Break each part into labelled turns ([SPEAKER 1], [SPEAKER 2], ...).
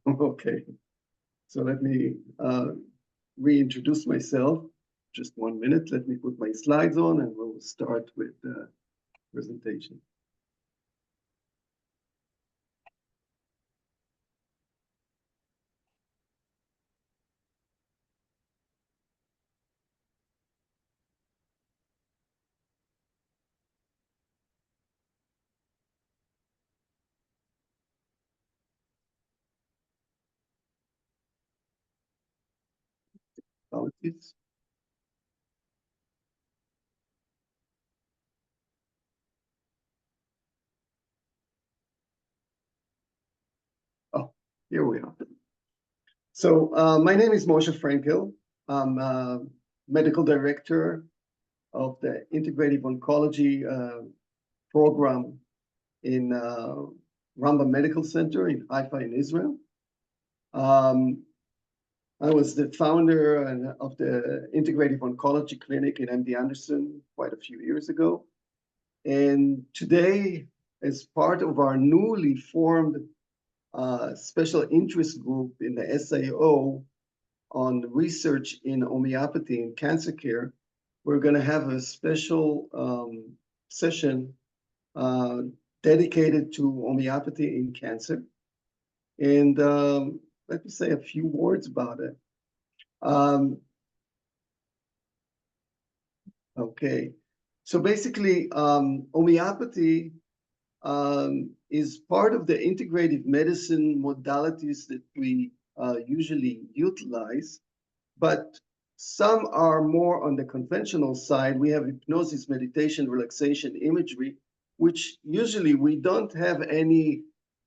[SPEAKER 1] Okay, so let me reintroduce myself. Just 1 minute. Let me put my slides on and we'll start with the presentation. Apologies. Oh, here we are. So my name is Moshe Frenkel. I'm medical director of the Integrative Oncology program in RAMBAM Medical Center in Haifa in Israel. I was the founder of the Integrative Oncology Clinic in MD Anderson quite a few years ago. And today, as part of our newly formed special interest group in the SIO on research in homeopathy and cancer care, we're going to have a special session dedicated to homeopathy in cancer. And let me say a few words about it. Okay, so basically, homeopathy is part of the integrative medicine modalities that we usually utilize, but some are more on the conventional side. We have hypnosis, meditation, relaxation, imagery, which usually we don't have any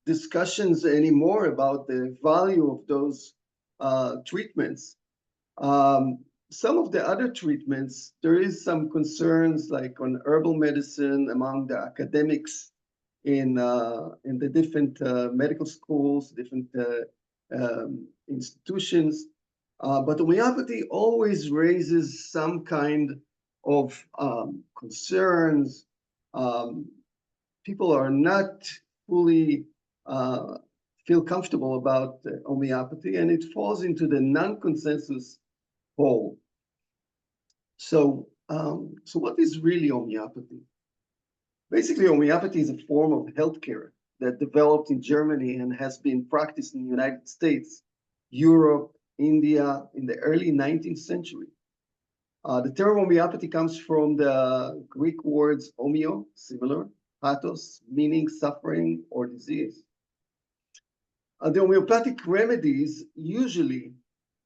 [SPEAKER 1] discussions anymore about the value of those treatments. Some of the other treatments, there is some concerns like on herbal medicine among the academics in the different medical schools, different institutions. But homeopathy always raises some kind of concerns. People are not fully feel comfortable about homeopathy, and it falls into the non-consensus hole. So what is really homeopathy? Basically, homeopathy is a form of healthcare that developed in Germany and has been practiced in the United States, Europe, India in the early 19th century. The term homeopathy comes from the Greek words homeo, similar, pathos, meaning suffering or disease. The homeopathic remedies usually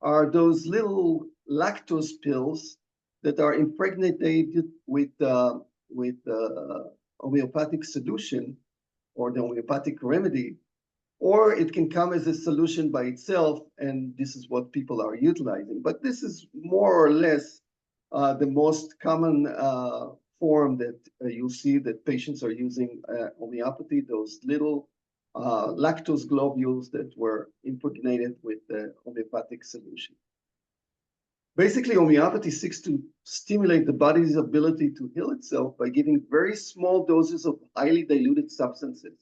[SPEAKER 1] are those little lactose pills that are impregnated with homeopathic solution or the homeopathic remedy, or it can come as a solution by itself, and this is what people are utilizing. But this is more or less the most common form that you'll see that patients are using homeopathy, those little lactose globules that were impregnated with the homeopathic solution. Basically, homeopathy seeks to stimulate the body's ability to heal itself by giving very small doses of highly diluted substances.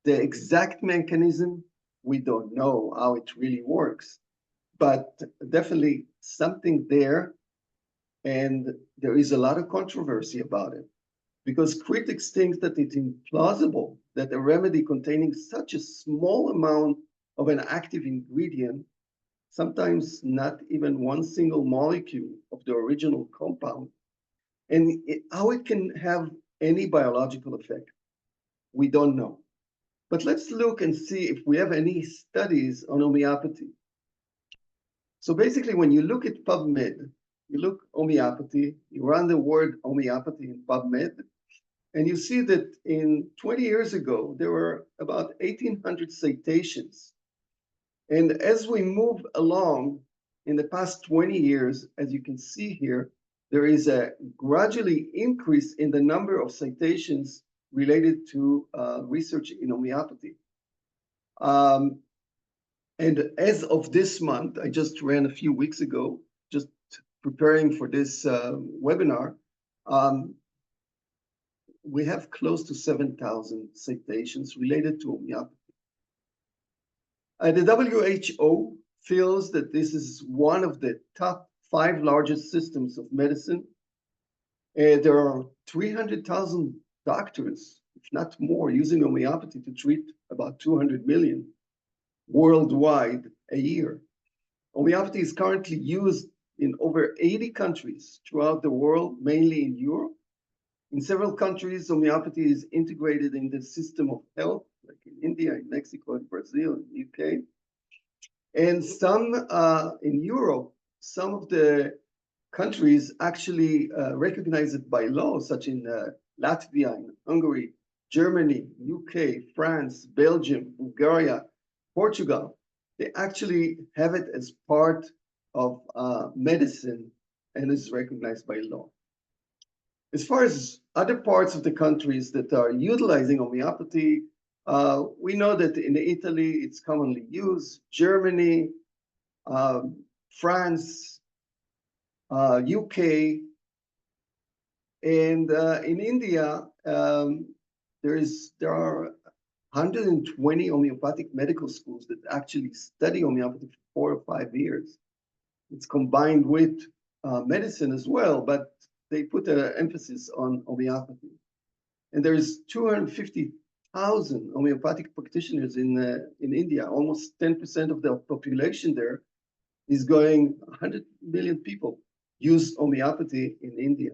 [SPEAKER 1] The exact mechanism, we don't know how it really works, but definitely something there, and there is a lot of controversy about it because critics think that it's implausible that a remedy containing such a small amount of an active ingredient, sometimes not even one single molecule of the original compound, and how it can have any biological effect. We don't know. But let's look and see if we have any studies on homeopathy. So basically, when you look at PubMed, you look homeopathy, you run the word homeopathy in PubMed, and you see that in 20 years ago, there were about 1,800 citations. And as we move along in the past 20 years, as you can see here, there is a gradually increase in the number of citations related to research in homeopathy. And as of this month, I just ran a few weeks ago, just preparing for this webinar, we have close to 7,000 citations related to homeopathy. The WHO feels that this is one of the top 5 largest systems of medicine. There are 300,000 doctors, if not more, using homeopathy to treat about 200 million worldwide a year. Homeopathy is currently used in over 80 countries throughout the world, mainly in Europe. In several countries, homeopathy is integrated in the system of health, like in India, in Mexico, in Brazil, in the UK. And some in Europe, some of the countries actually recognize it by law, such in Latvia, in Hungary, Germany, UK, France, Belgium, Bulgaria, Portugal. They actually have it as part of medicine and is recognized by law. As far as other parts of the countries that are utilizing homeopathy, we know that in Italy it's commonly used, Germany, France, UK, and in India, there are 120 homeopathic medical schools that actually study homeopathy for 4 or 5 years. It's combined with medicine as well, but they put an emphasis on homeopathy. And there's 250,000 homeopathic practitioners in India. Almost 10% of the population there is going, 100 million people use homeopathy in India.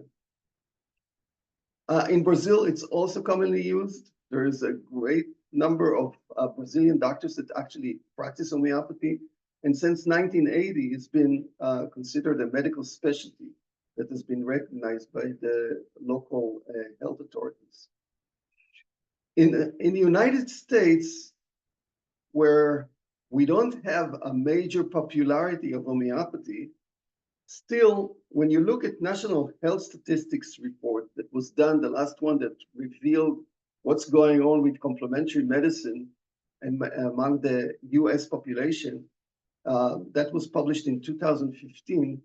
[SPEAKER 1] In Brazil, it's also commonly used. There is a great number of Brazilian doctors that actually practice homeopathy. And since 1980, it's been considered a medical specialty that has been recognized by the local health authorities. In the United States, where we don't have a major popularity of homeopathy, still, when you look at National Health Statistics report that was done, the last one that revealed what's going on with complementary medicine and among the US population, that was published in 2015,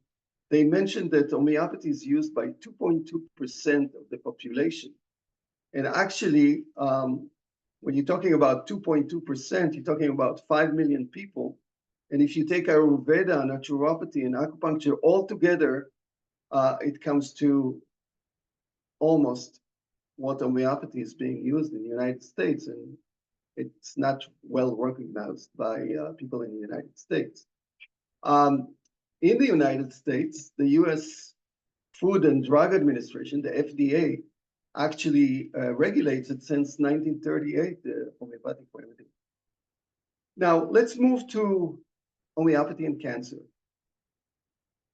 [SPEAKER 1] they mentioned that homeopathy is used by 2.2% of the population. And actually, when you're talking about 2.2%, you're talking about 5 million people. And if you take Ayurveda, naturopathy, and acupuncture all together, it comes to almost what homeopathy is being used in the United States. And it's not well recognized by people in the United States. In the United States, the US Food and Drug Administration, the FDA, actually regulates it since 1938, the homeopathic remedy. Now, let's move to homeopathy and cancer.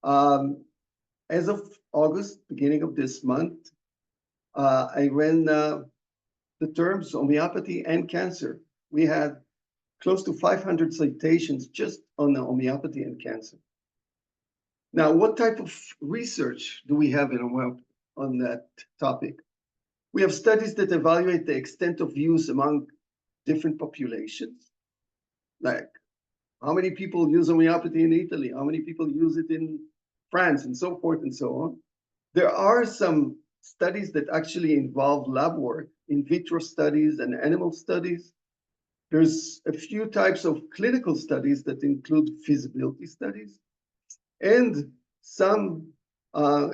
[SPEAKER 1] As of August, beginning of this month, I ran the terms homeopathy and cancer. We had close to 500 citations just on the homeopathy and cancer. Now, what type of research do we have on that topic? We have studies that evaluate the extent of use among different populations, like how many people use homeopathy in Italy, how many people use it in France, and so forth and so on. There are some studies that actually involve lab work, in vitro studies and animal studies. There's a few types of clinical studies that include feasibility studies, and some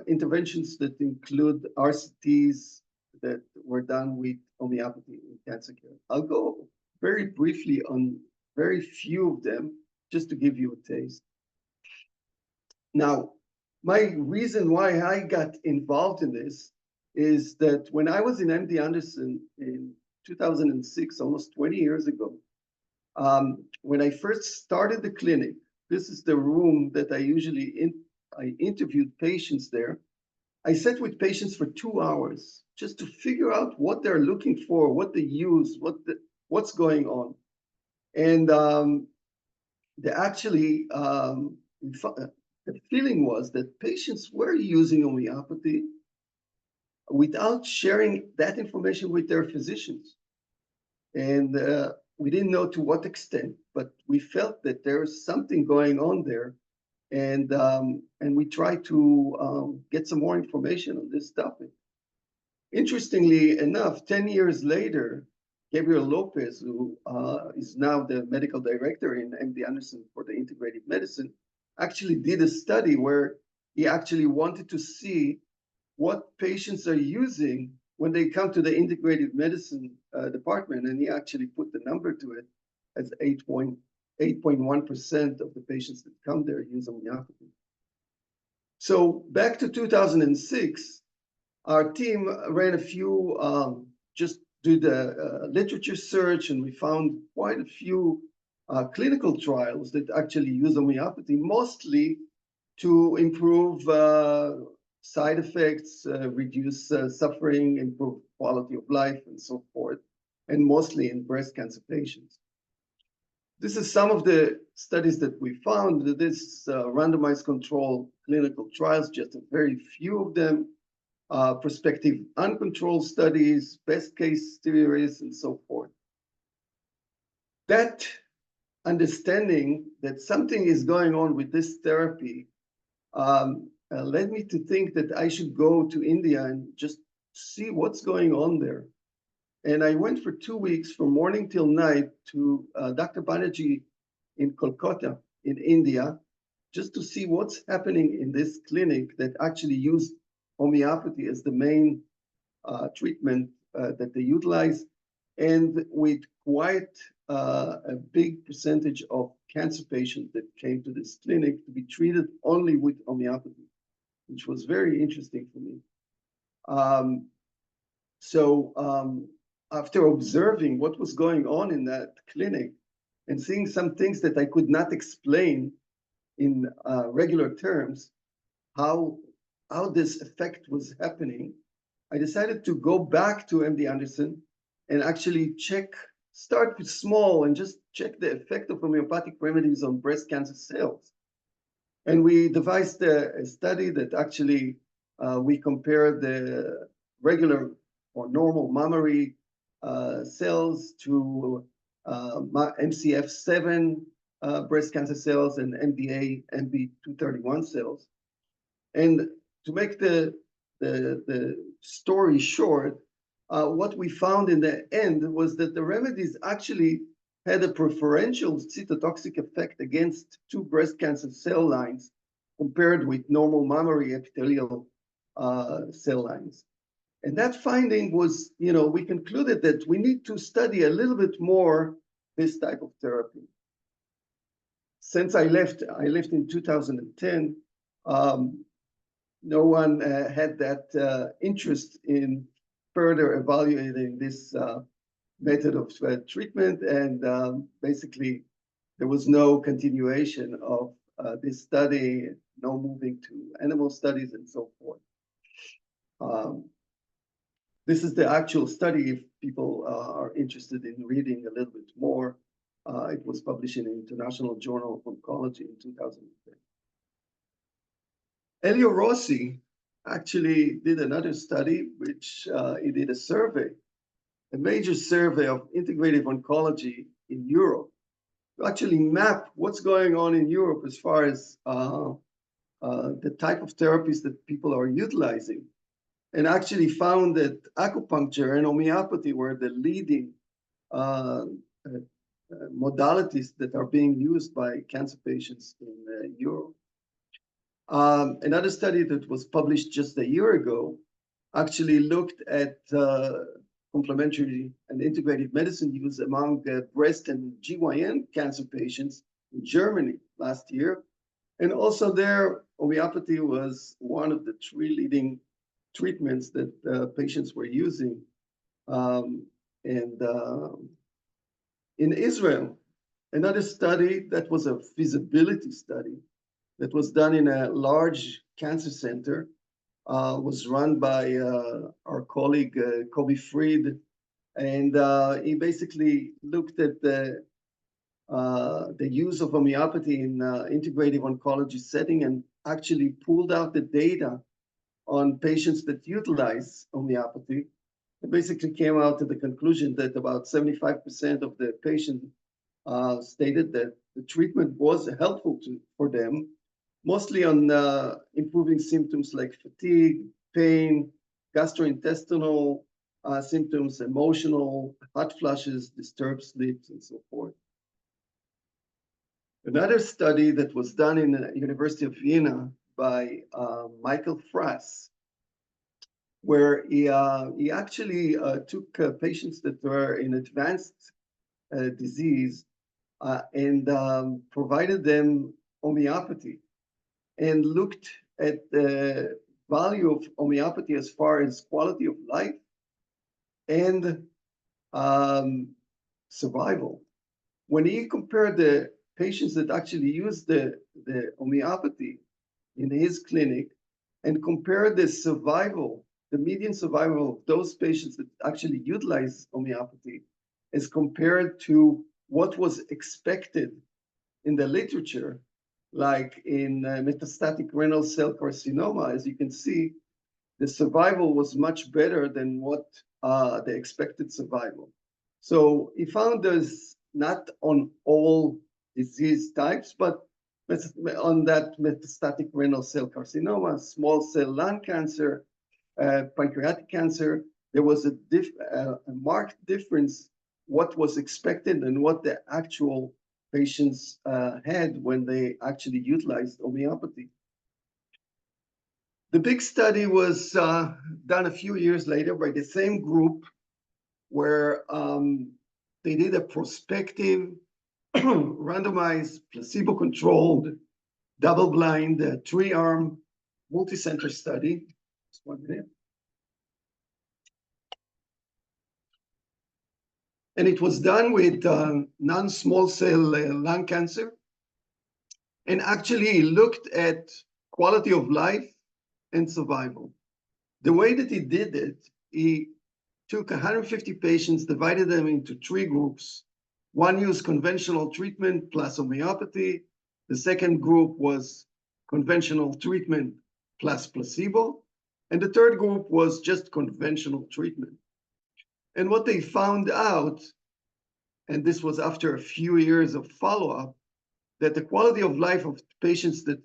[SPEAKER 1] interventions that include RCTs that were done with homeopathy in cancer care. I'll go very briefly on very few of them, just to give you a taste. Now, my reason why I got involved in this is that when I was in MD Anderson in 2006, almost 20 years ago, when I first started the clinic, this is the room that I usually I interviewed patients there. I sat with patients for 2 hours just to figure out what they're looking for, what they use, what's going on. And the feeling was that patients were using homeopathy without sharing that information with their physicians. And we didn't know to what extent, but we felt that there was something going on there. And we tried to get some more information on this topic. Interestingly enough, 10 years later, Gabriel Lopez, who is now the medical director in MD Anderson for the Integrative Medicine, actually did a study where he actually wanted to see what patients are using when they come to the Integrative Medicine department, and he actually put the number to it as 8.1% of the patients that come there use homeopathy. So back to 2006, our team ran a few, just did a literature search, and we found quite a few clinical trials that actually use homeopathy, mostly to improve side effects, reduce suffering, improve quality of life, and so forth, and mostly in breast cancer patients. This is some of the studies that we found. This randomized control clinical trials, just a very few of them, prospective uncontrolled studies, best case theories, and so forth. That understanding that something is going on with this therapy led me to think that I should go to India and just see what's going on there. And I went for 2 weeks from morning till night to Dr. Banerjee in Kolkata in India, just to see what's happening in this clinic that actually used homeopathy as the main treatment that they utilize, and with quite a big percentage of cancer patients that came to this clinic to be treated only with homeopathy, which was very interesting for me. After observing what was going on in that clinic and seeing some things that I could not explain in regular terms, how this effect was happening, I decided to go back to MD Anderson and actually start with small and just check the effect of homeopathic remedies on breast cancer cells. And we devised a study that actually we compared the regular or normal mammary cells to MCF7 breast cancer cells and MBA, MB231 cells. And to make the story short, what we found in the end was that the remedies actually had a preferential cytotoxic effect against 2 breast cancer cell lines compared with normal mammary epithelial cell lines. And that finding was, we concluded that we need to study a little bit more this type of therapy. Since I left in 2010, no one had that interest in further evaluating this method of treatment, and basically there was no continuation of this study, no moving to animal studies and so forth. This is the actual study if people are interested in reading a little bit more. It was published in the International Journal of Oncology in 2010. Elio Rossi actually did another study, which he did a major survey of integrative oncology in Europe, to actually map what's going on in Europe as far as the type of therapies that people are utilizing, and actually found that acupuncture and homeopathy were the leading modalities that are being used by cancer patients in Europe. Another study that was published just a year ago actually looked at complementary and integrative medicine use among breast and GYN cancer patients in Germany last year. And also there, homeopathy was one of the 3 leading treatments that patients were using. In Israel, another study that was a feasibility study that was done in a large cancer center, was run by our colleague Kobe Fried, and he basically looked at the use of homeopathy in integrative oncology setting and actually pulled out the data on patients that utilize homeopathy. It basically came out to the conclusion that about 75% of the patients stated that the treatment was helpful for them, mostly on improving symptoms like fatigue, pain, gastrointestinal symptoms, emotional, hot flushes, disturbed sleeps, and so forth. Another study that was done in the University of Vienna by Michael Frass, where he actually took patients that were in advanced disease and provided them homeopathy and looked at the value of homeopathy as far as quality of life and survival. When he compared the patients that actually used the homeopathy in his clinic and compared the survival, the median survival of those patients that actually utilized homeopathy as compared to what was expected in the literature, like in metastatic renal cell carcinoma, as you can see, the survival was much better than what the expected survival. So he found there's not on all disease types, but on that metastatic renal cell carcinoma, small cell lung cancer, pancreatic cancer, there was a marked difference what was expected and what the actual patients had when they actually utilized homeopathy. The big study was done a few years later by the same group where they did a prospective, randomized, placebo-controlled, double-blind, three-arm, multi-center study. Just 1 minute. And it was done with non-small cell lung cancer, and actually looked at quality of life and survival. The way that he did it, he took 150 patients, divided them into 3 groups. One used conventional treatment plus homeopathy. The second group was conventional treatment plus placebo. And the third group was just conventional treatment. And what they found out, and this was after a few years of follow-up, that the quality of life of patients that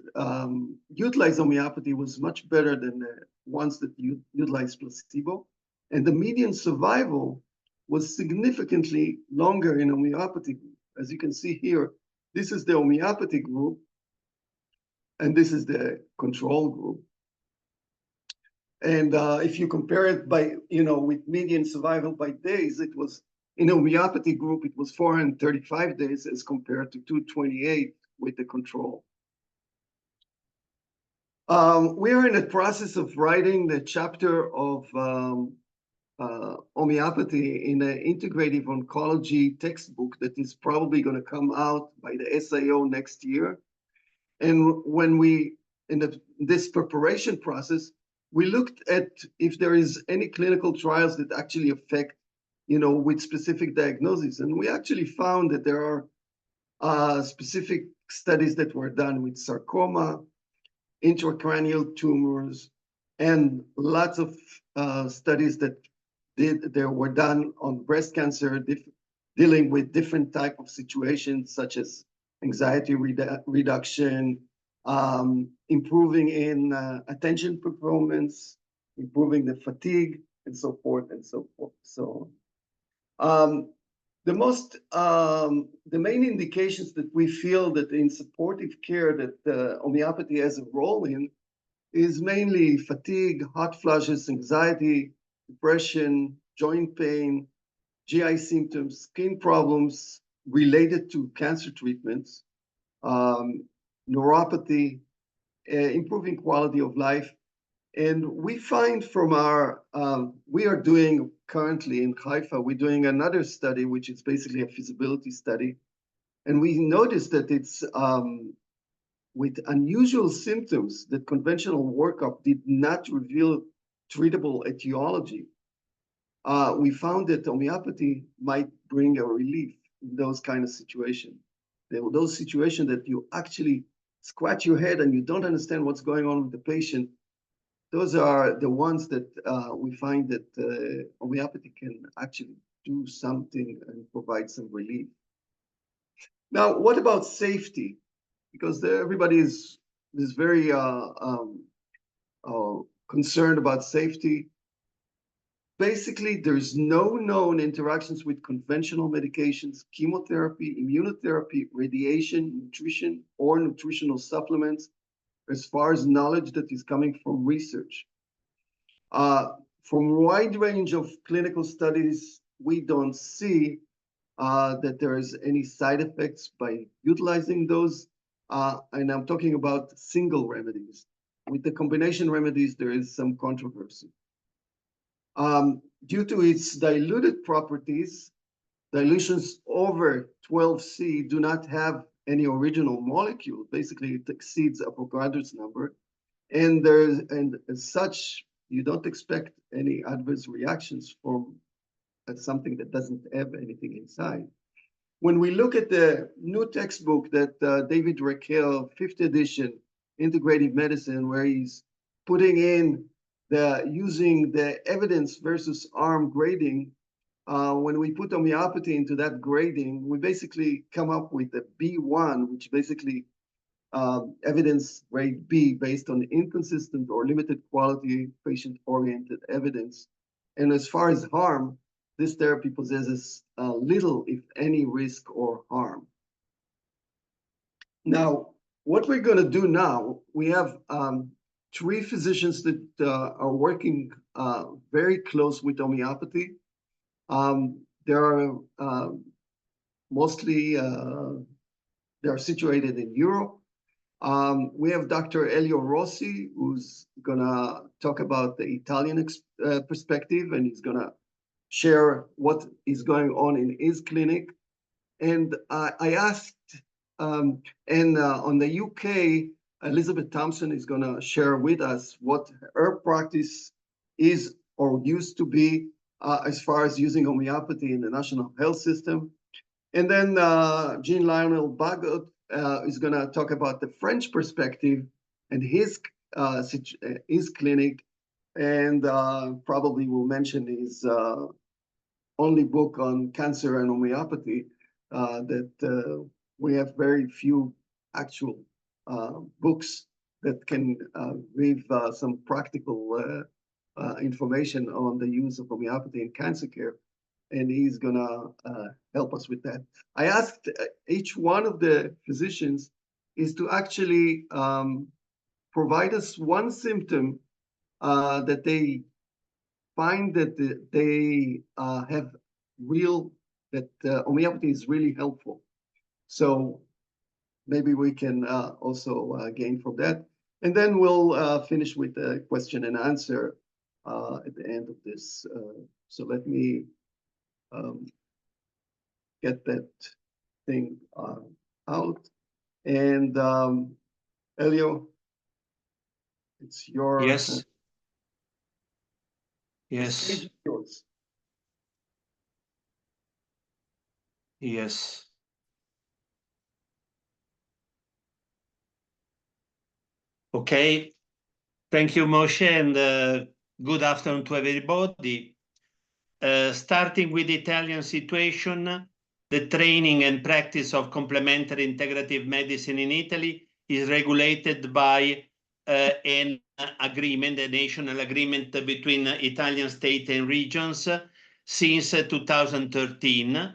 [SPEAKER 1] utilize homeopathy was much better than the ones that utilize placebo. And the median survival was significantly longer in homeopathy group. As you can see here, this is the homeopathy group, and this is the control group. And if you compare it by, with median survival by days, it was, in the homeopathy group, it was 435 days as compared to 228 with the control. We are in the process of writing the chapter of homeopathy in an integrative oncology textbook that is probably going to come out by the SIO next year. And when we, in this preparation process, we looked at if there is any clinical trials that actually affect, with specific diagnoses. And we actually found that there are specific studies that were done with sarcoma, intracranial tumors, and lots of studies that were done on breast cancer, dealing with different type of situations such as anxiety reduction, improving in attention performance, improving the fatigue, and so forth and so forth. So the main indications that we feel that in supportive care that homeopathy has a role in is mainly fatigue, hot flushes, anxiety, depression, joint pain, GI symptoms, skin problems related to cancer treatments, neuropathy, improving quality of life. And we find from our, we are doing currently in Haifa, we're doing another study, which is basically a feasibility study. And we noticed that it's with unusual symptoms that conventional workup did not reveal treatable etiology. We found that homeopathy might bring a relief in those kind of situations. Those situations that you actually scratch your head and you don't understand what's going on with the patient. Those are the ones that we find that homeopathy can actually do something and provide some relief. Now, what about safety? Because everybody is very concerned about safety. basically, there's no known interactions with conventional medications, chemotherapy, immunotherapy, radiation, nutrition, or nutritional supplements, as far as knowledge that is coming from research. From a wide range of clinical studies, we don't see that there is any side effects by utilizing those. And I'm talking about single remedies. With the combination remedies, there is some controversy. Due to its diluted properties, dilutions over 12C do not have any original molecule. Basically, it exceeds Avogadro's number. And as such, you don't expect any adverse reactions from something that doesn't have anything inside. When we look at the new textbook that David Raquel, 5th edition, Integrative Medicine, where he's putting in using the evidence versus arm grading, when we put homeopathy into that grading, we basically come up with a B1, which basically evidence grade B based on inconsistent or limited quality patient-oriented evidence. And as far as harm, this therapy possesses little, if any, risk or harm. Now, what we're going to do now, we have 3 physicians that are working very close with homeopathy. They are mostly, they are situated in Europe. We have Dr. Elio Rossi, who's going to talk about the Italian perspective, and he's going to share what is going on in his clinic. And I asked, on the UK, Elizabeth Thompson is going to share with us what her practice is or used to be as far as using homeopathy in the national health system. And then Jean Lionel Bagot is going to talk about the French perspective and his clinic, and probably will mention his only book on cancer and homeopathy, that we have very few actual books that can give some practical information on the use of homeopathy in cancer care, and he's gonna help us with that. I asked each one of the physicians is to actually provide us one symptom that they find that they have that homeopathy is really helpful. So maybe we can also gain from that. And then we'll finish with a question and answer at the end of this. So let me get that thing out. And Elio, it's your...
[SPEAKER 2] Yes. Yes.
[SPEAKER 1] Yours.
[SPEAKER 2] Yes. Okay. Thank you, Moshe, and good afternoon to everybody. Starting with the Italian situation, the training and practice of complementary integrative medicine in Italy is regulated by an agreement, a national agreement between Italian state and regions since 2013.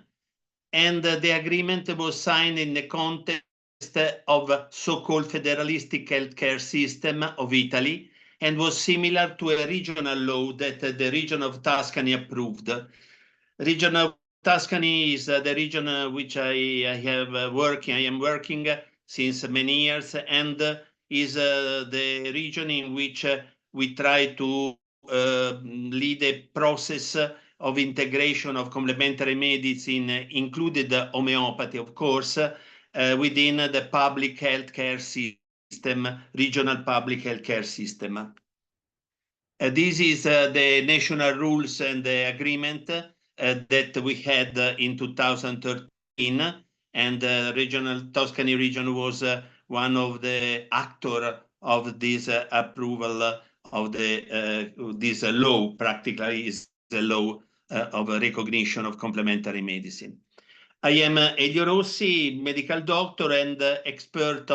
[SPEAKER 2] And the agreement was signed in the context of so-called federalistic healthcare system of Italy, and was similar to a regional law that the region of Tuscany approved. Region of Tuscany is the region which I am working since many years, and is the region in which we try to lead a process of integration of complementary medicine, included homeopathy, of course, within the public healthcare system, regional public healthcare system. This is the national rules and the agreement that we had in 2013, and regional Tuscany region was one of the actors of this approval of this law. Practically is the law of recognition of complementary medicine. I am Elio Rossi, medical doctor and expert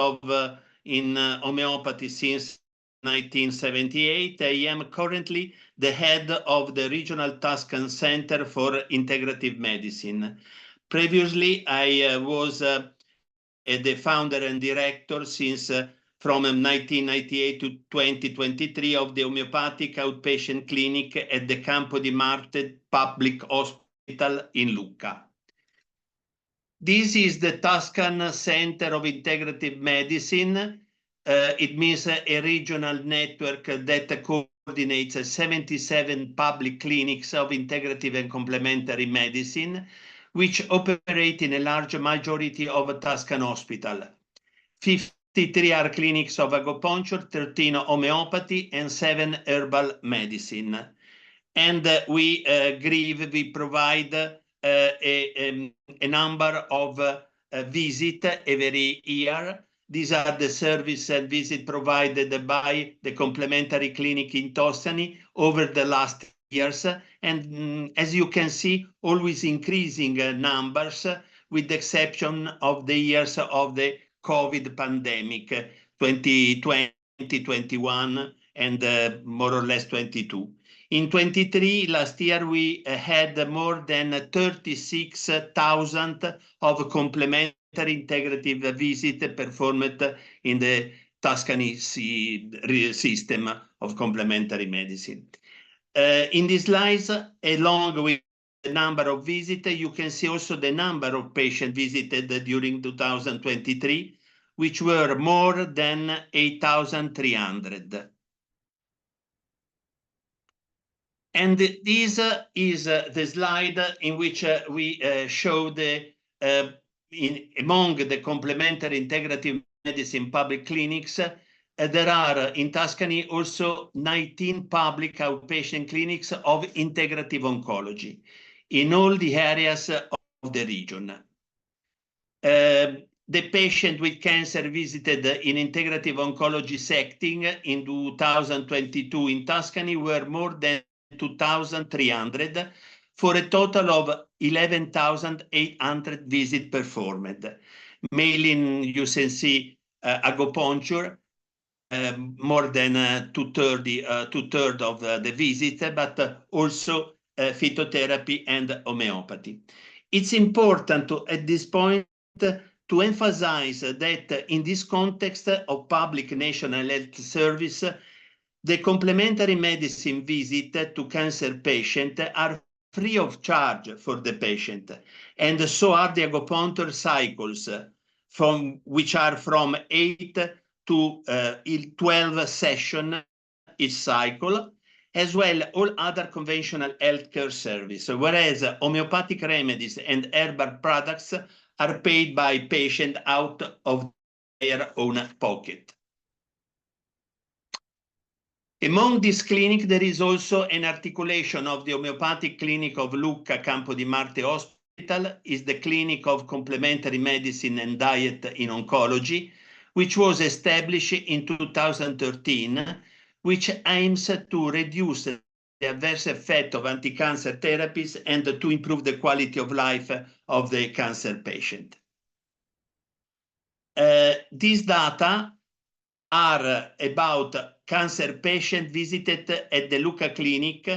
[SPEAKER 2] in homeopathy since 1978. I am currently the head of the Regional Tuscan Center for Integrative Medicine. Previously, I was the founder and director since from 1998 to 2023 of the homeopathic outpatient clinic at the Campo di Marte Public Hospital in Lucca. This is the Tuscan Center of Integrative Medicine. It means a regional network that coordinates 77 public clinics of integrative and complementary medicine, which operate in a large majority of Tuscan hospitals. 53 are clinics of acupuncture, 13 homeopathy, and 7 herbal medicine. And we provide a number of visits every year. These are the service and visit provided by the complementary clinic in Tuscany over the last years. And as you can see, always increasing numbers, with the exception of the years of the COVID pandemic, 2020, 2021, and more or less 22. In 23, last year, we had more than 36,000 of complementary integrative visits performed in the Tuscany system of complementary medicine. In these slides, along with the number of visits, you can see also the number of patients visited during 2023, which were more than 8,300. And this is the slide in which we show among the complementary integrative medicine public clinics, there are in Tuscany also 19 public outpatient clinics of integrative oncology in all the areas of the region. The patient with cancer visited in integrative oncology setting in 2022 in Tuscany were more than 2,300 for a total of 11,800 visits performed. Mainly, you can see acupuncture, more than two-thirds of the visits, but also phytotherapy and homeopathy. It's important at this point to emphasize that in this context of public national health service, the complementary medicine visit to cancer patients are free of charge for the patient, and so are the acupuncture cycles, which are from 8 to 12 sessions each cycle, as well all other conventional healthcare services, whereas homeopathic remedies and herbal products are paid by patients out of their own pocket. Among these clinics, there is also an articulation of the homeopathic clinic of Lucca Campo di Marte Hospital, is the clinic of complementary medicine and diet in oncology, which was established in 2013, which aims to reduce the adverse effect of anti-cancer therapies and to improve the quality of life of the cancer patient. These data are about cancer patients visited at the Lucca clinic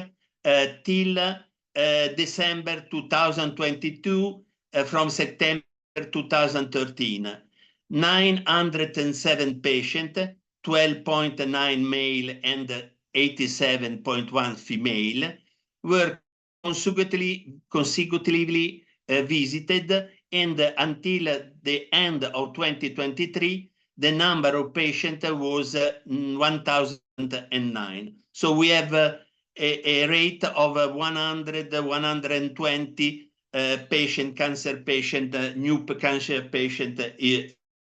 [SPEAKER 2] till December 2022 from September 2013. 907 patients, 12.9 male and 87.1 female, were consecutively visited, and until the end of 2023, the number of patients was 1,009. So we have a rate of 100, 120 cancer patient, new cancer patient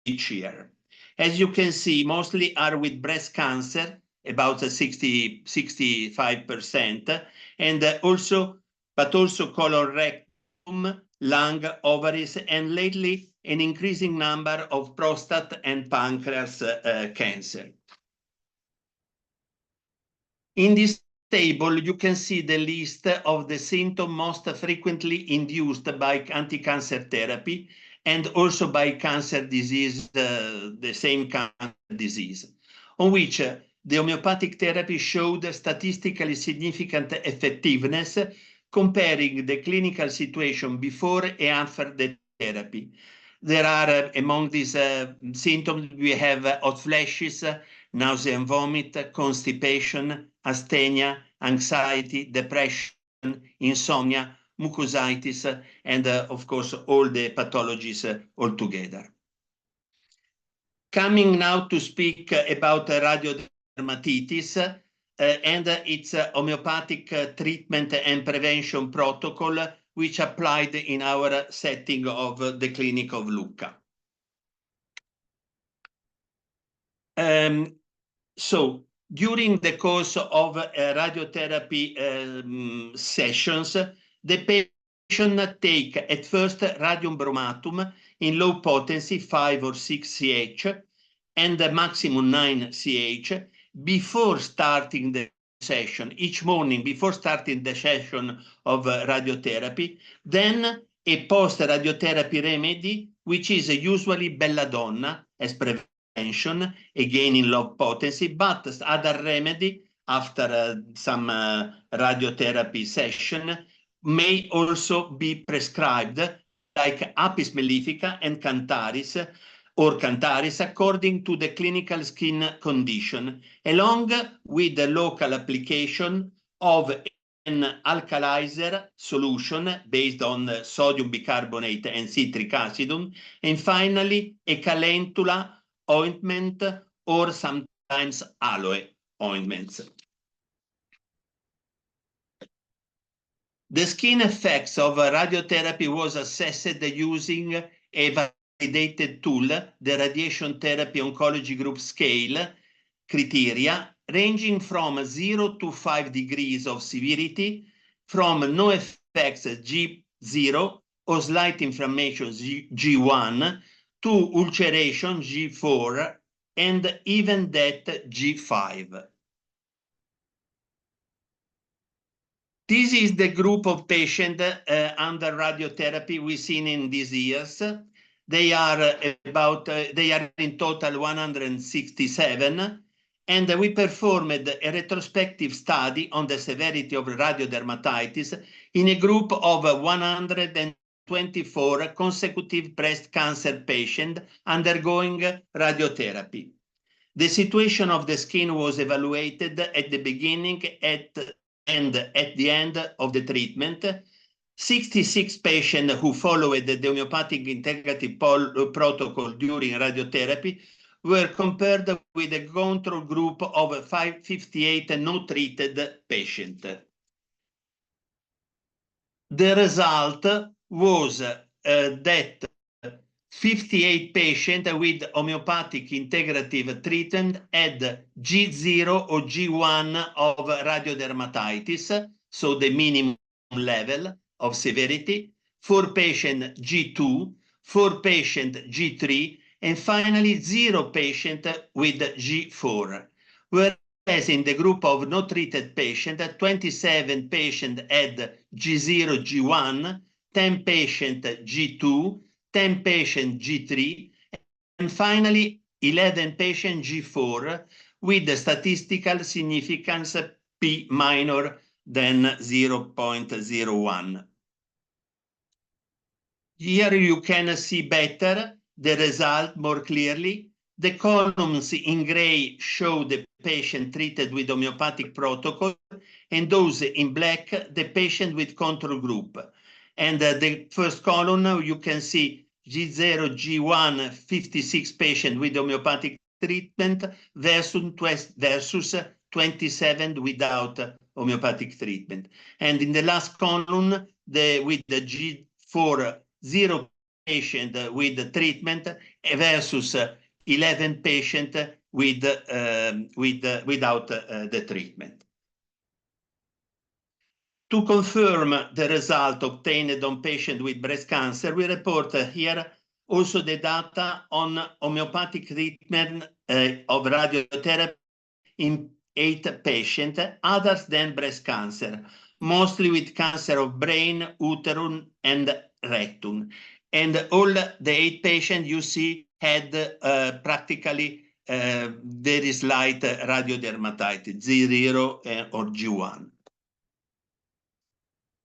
[SPEAKER 2] each year. As you can see, mostly are with breast cancer, about 65%, and also colorectal, lung, ovaries, and lately an increasing number of prostate and pancreas cancer. In this table, you can see the list of the symptoms most frequently induced by anti-cancer therapy and also by cancer disease, the same cancer disease, on which the homeopathic therapy showed statistically significant effectiveness comparing the clinical situation before and after the therapy. There are, among these symptoms, we have hot flashes, nausea and vomit, constipation, asthenia, anxiety, depression, insomnia, mucositis, and of course, all the pathologies altogether. Coming now to speak about radiodermatitis and its homeopathic treatment and prevention protocol, which applied in our setting of the Clinic of Lucca. So during the course of radiotherapy sessions, the patient take at first radium bromatum in low potency 5 or 6 CH and the maximum 9 CH before starting the session, each morning before starting the session of radiotherapy, then a post-radiotherapy remedy, which is usually belladonna as prevention, again in low potency, but other remedy after some radiotherapy session may also be prescribed, like Apis mellifica and Cantaris, or Cantaris, according to the clinical skin condition, along with the local application of an alkalizer solution based on sodium bicarbonate and citric acid, and finally a calendula ointment or sometimes aloe ointments. The skin effects of radiotherapy was assessed using a validated tool, the Radiation Therapy Oncology Group Scale criteria, ranging from 0 to 5 degrees of severity, from no effects G0 or slight inflammation G1 to ulceration G4 and even death G5. This is the group of patients under radiotherapy we've seen in these years. They are in total 167, and we performed a retrospective study on the severity of radiodermatitis in a group of 124 consecutive breast cancer patients undergoing radiotherapy. The situation of the skin was evaluated at the beginning and at the end of the treatment. 66 patients who followed the homeopathic integrative protocol during radiotherapy were compared with a control group of 58 no-treated patients. The result was that 58 patients with homeopathic integrative treatment had G0 or G1 of radiodermatitis, so the minimum level of severity, 4 patients G2, 4 patients G3, and finally 0 patient with G4. Whereas in the group of no treated patients, 27 patients had G0, G1, 10 patients G2, 10 patients G3, and finally 11 patients G4 with the statistical significance P minor than 0.01. Here you can see better the result more clearly. The columns in gray show the patient treated with homeopathic protocol, and those in black, the patient with control group. And the first column, you can see G0, G1, 56 patients with homeopathic treatment versus 27 without homeopathic treatment. And in the last column, with the G4, 0 patient with the treatment versus 11 patients without the treatment. To confirm the result obtained on patients with breast cancer, we report here also the data on homeopathic treatment of radiotherapy in 8 patients, others than breast cancer, mostly with cancer of brain, uterus, and rectum. And all the 8 patients you see had practically very slight radiodermatitis, G0 or G1.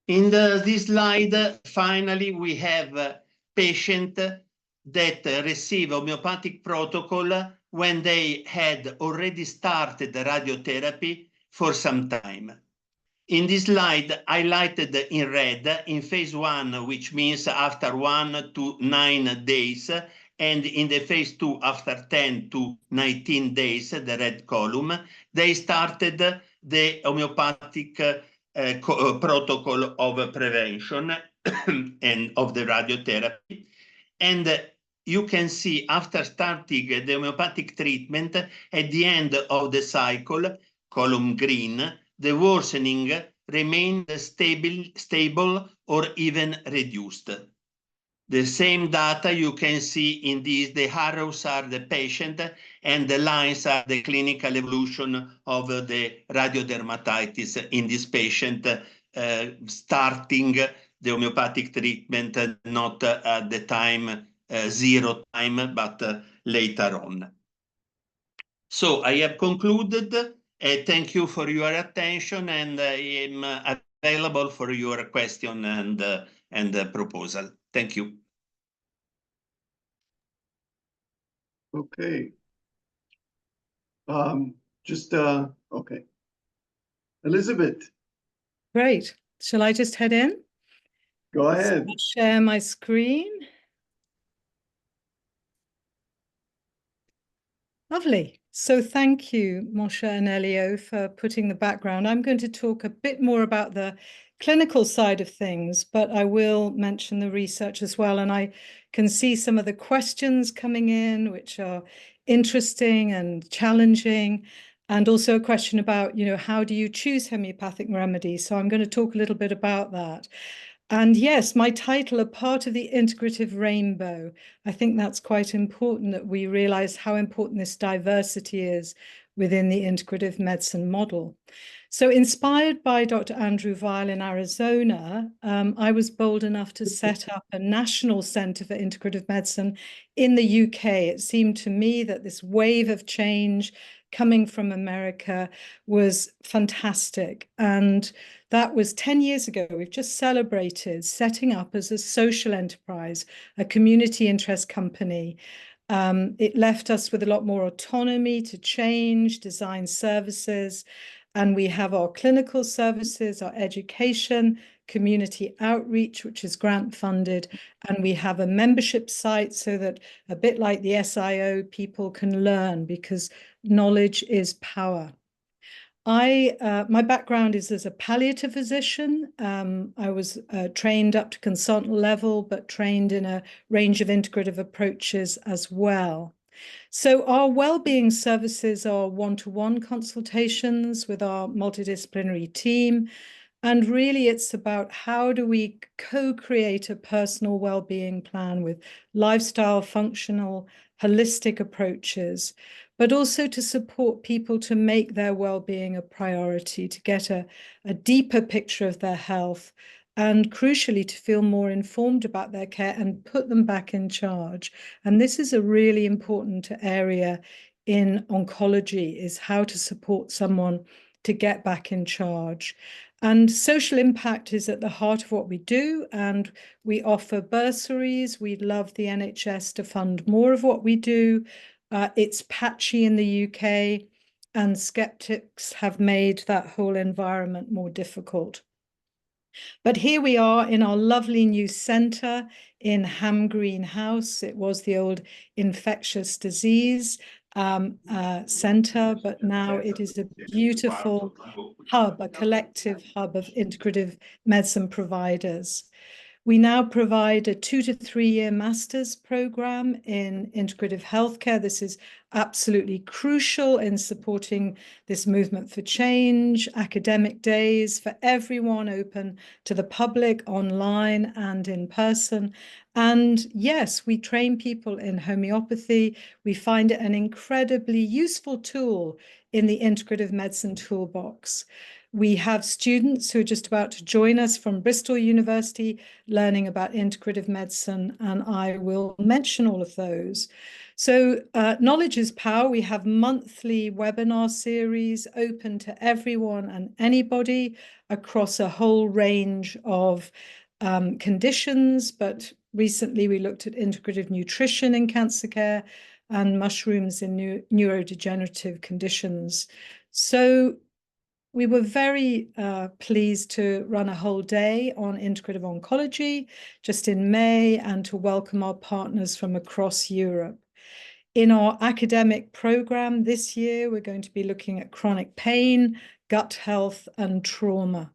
[SPEAKER 2] In this slide, finally, we have a patient that receive homeopathic protocol when they had already started the radiotherapy for some time. In this slide, highlighted in red, in phase 1, which means after 1 to 9 days, and in the phase 2, after 10 to 19 days, the red column, they started the homeopathic protocol of prevention and of the radiotherapy. And you can see after starting the homeopathic treatment, at the end of the cycle, column green, the worsening remained stable or even reduced. The same data you can see in these, the arrows are the patient and the lines are the clinical evolution of the radiodermatitis in this patient starting the homeopathic treatment, not at the time, 0 time, but later on. So I have concluded. Thank you for your attention, and I am available for your question and proposal. Thank you.
[SPEAKER 1] Okay. Okay. Elizabeth.
[SPEAKER 3] Great. Shall I just head in?
[SPEAKER 1] Go ahead.
[SPEAKER 3] So I'll share my screen. Lovely. So thank you, Moshe and Elio, for putting the background. I'm going to talk a bit more about the clinical side of things, but I will mention the research as well. And I can see some of the questions coming in, which are interesting and challenging. And also a question about, how do you choose homeopathic remedies? So I'm going to talk a little bit about that. And yes, my title, a part of the integrative rainbow. I think that's quite important, that we realize how important this diversity is within the integrative medicine model. So inspired by Dr. Andrew Weil in Arizona, I was bold enough to set up a national center for integrative medicine in the UK. It seemed to me that this wave of change coming from America was fantastic. And that was 10 years ago. We've just celebrated setting up as a social enterprise, a community interest company. It left us with a lot more autonomy to change, design services. And we have our clinical services, our education, community outreach, which is grant funded. And we have a membership site so that, a bit like the SIO, people can learn, because knowledge is power. My background is as a palliative physician. I was trained up to consultant level, but trained in a range of integrative approaches as well. So our well-being services are one-to-one consultations with our multidisciplinary team. And really, it's about how do we co-create a personal well-being plan with lifestyle, functional, holistic approaches, but also to support people to make their well-being a priority, to get a deeper picture of their health, and crucially, to feel more informed about their care and put them back in charge. And this is a really important area in oncology, is how to support someone to get back in charge. And social impact is at the heart of what we do, and we offer bursaries. We'd love the NHS to fund more of what we do. It's patchy in the UK, and skeptics have made that whole environment more difficult. But here we are in our lovely new centre in Ham Green House. It was the old infectious disease centre, but now it is a beautiful hub, a collective hub of integrative medicine providers. We now provide a 2 to 3 year master's program in integrative healthcare. This is absolutely crucial in supporting this movement for change. Academic days for everyone, open to the public, online and in person. And yes, we train people in homeopathy. We find it an incredibly useful tool in the integrative medicine toolbox. We have students who are just about to join us from Bristol University learning about integrative medicine, and I will mention all of those. So knowledge is power. We have monthly webinar series open to everyone and anybody across a whole range of conditions, but recently we looked at integrative nutrition in cancer care and mushrooms in neurodegenerative conditions. So we were very pleased to run a whole day on integrative oncology just in May and to welcome our partners from across Europe. In our academic program this year, we're going to be looking at chronic pain, gut health, and trauma.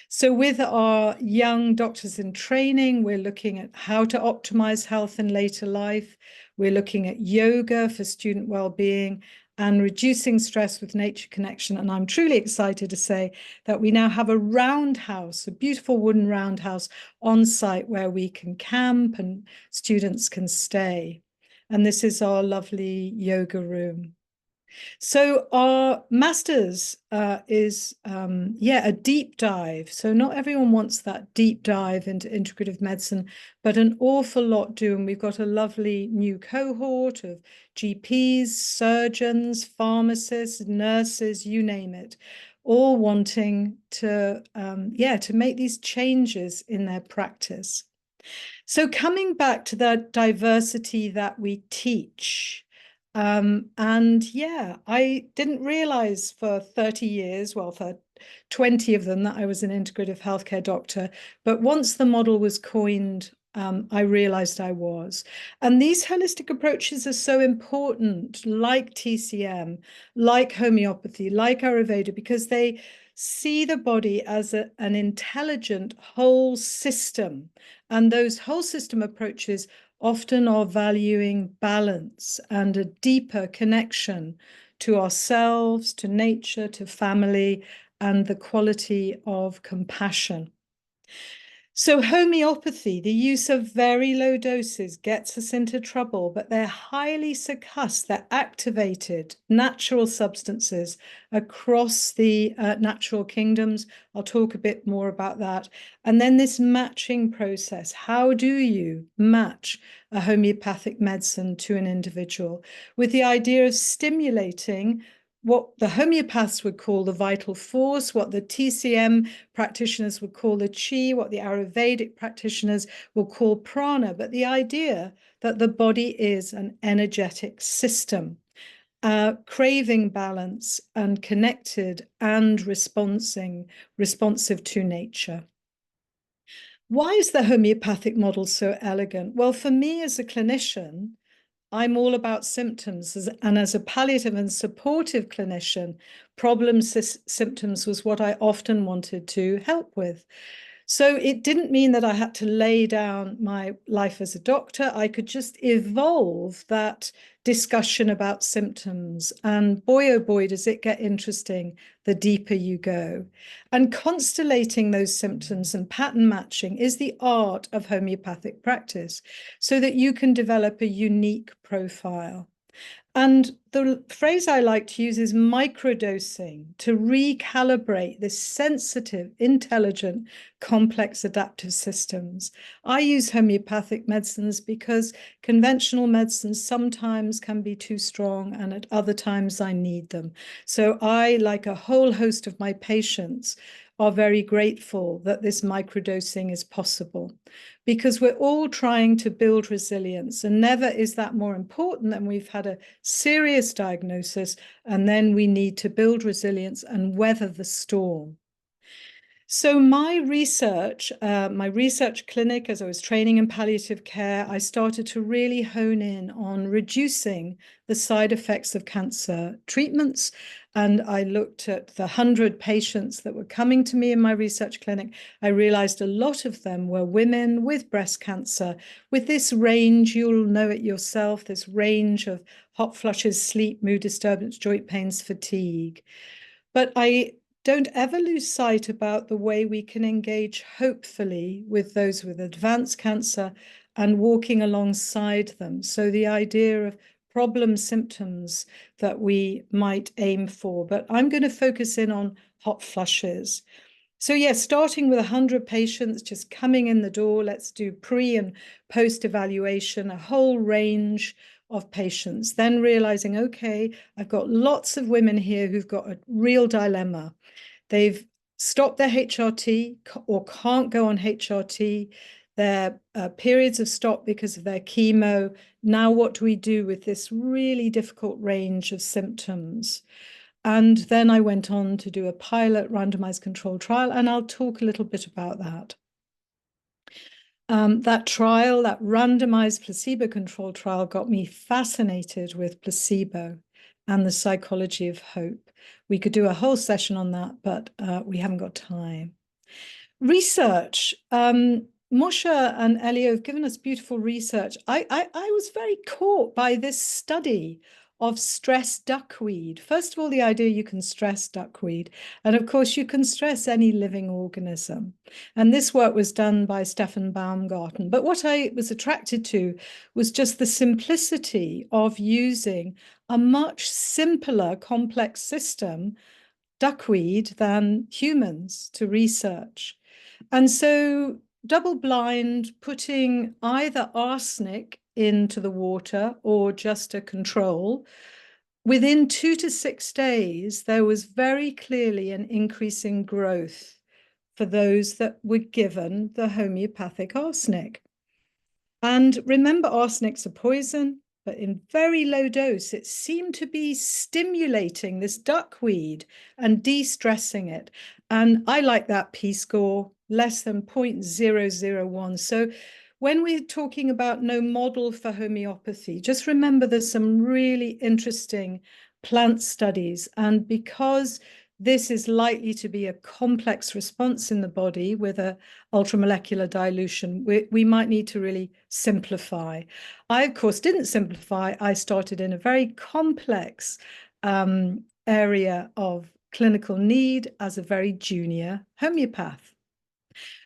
[SPEAKER 3] So with our young doctors in training, we're looking at how to optimize health in later life. We're looking at yoga for student well-being and reducing stress with nature connection. And I'm truly excited to say that we now have a roundhouse, a beautiful wooden roundhouse on site where we can camp and students can stay. And this is our lovely yoga room. So our master's is, a deep dive. So not everyone wants that deep dive into integrative medicine, but an awful lot do. And we've got a lovely new cohort of GPs, surgeons, pharmacists, nurses, you name it, all wanting to, to make these changes in their practice. So coming back to that diversity that we teach, I didn't realize for 30 years, well, for 20 of them, that I was an integrative healthcare doctor. But once the model was coined, I realized I was. And these holistic approaches are so important, like TCM, like homeopathy, like Ayurveda, because they see the body as an intelligent whole system. And those whole system approaches often are valuing balance and a deeper connection to ourselves, to nature, to family, and the quality of compassion. So homeopathy, the use of very low doses, gets us into trouble, but they're highly succussed. They're activated natural substances across the natural kingdoms. I'll talk a bit more about that. And then this matching process. How do you match a homeopathic medicine to an individual? With the idea of stimulating what the homeopaths would call the vital force, what the TCM practitioners would call the chi, what the Ayurvedic practitioners will call prana, but the idea that the body is an energetic system, craving balance and connected and responsive to nature. Why is the homeopathic model so elegant? Well, for me as a clinician, I'm all about symptoms, and as a palliative and supportive clinician, symptoms was what I often wanted to help with. So it didn't mean that I had to lay down my life as a doctor. I could just evolve that discussion about symptoms. And boy, oh boy, does it get interesting the deeper you go. And constellating those symptoms and pattern matching is the art of homeopathic practice so that you can develop a unique profile. And the phrase I like to use is microdosing, to recalibrate this sensitive, intelligent, complex adaptive systems. I use homeopathic medicines because conventional medicines sometimes can be too strong, and at other times I need them. So I, like a whole host of my patients, are very grateful that this microdosing is possible, because we're all trying to build resilience, and never is that more important than we've had a serious diagnosis and then we need to build resilience and weather the storm. So my research clinic, as I was training in palliative care, I started to really hone in on reducing the side effects of cancer treatments. And I looked at the 100 patients that were coming to me in my research clinic. I realized a lot of them were women with breast cancer, with this range, you'll know it yourself, this range of hot flushes, sleep, mood disturbance, joint pains, fatigue. But I don't ever lose sight about the way we can engage hopefully with those with advanced cancer and walking alongside them. So the idea of problem symptoms that we might aim for. But I'm going to focus in on hot flushes. So yes, starting with 100 patients just coming in the door, let's do pre and post evaluation, a whole range of patients, then realizing, okay, I've got lots of women here who've got a real dilemma. They've stopped their HRT or can't go on HRT. Their periods have stopped because of their chemo. Now what do we do with this really difficult range of symptoms? And then I went on to do a pilot randomized controlled trial, and I'll talk a little bit about that. That trial, that randomized placebo-controlled trial, got me fascinated with placebo and the psychology of hope. We could do a whole session on that, but we haven't got time. Research. Moshe and Elio have given us beautiful research. I was very caught by this study of stress duckweed. First of all, the idea you can stress duckweed. And of course, you can stress any living organism. And this work was done by Stefan Baumgarten. But what I was attracted to was just the simplicity of using a much simpler, complex system, duckweed, than humans to research. And so double-blind, putting either arsenic into the water or just a control, within 2 to 6 days, there was very clearly an increase in growth for those that were given the homeopathic arsenic. And remember, arsenic's a poison, but in very low dose, it seemed to be stimulating this duckweed and de-stressing it. And I like that p-score, less than 0.001. So when we're talking about no model for homeopathy, just remember there's some really interesting plant studies. And because this is likely to be a complex response in the body with an ultramolecular dilution, we might need to really simplify. I, of course, didn't simplify. I started in a very complex area of clinical need as a very junior homeopath.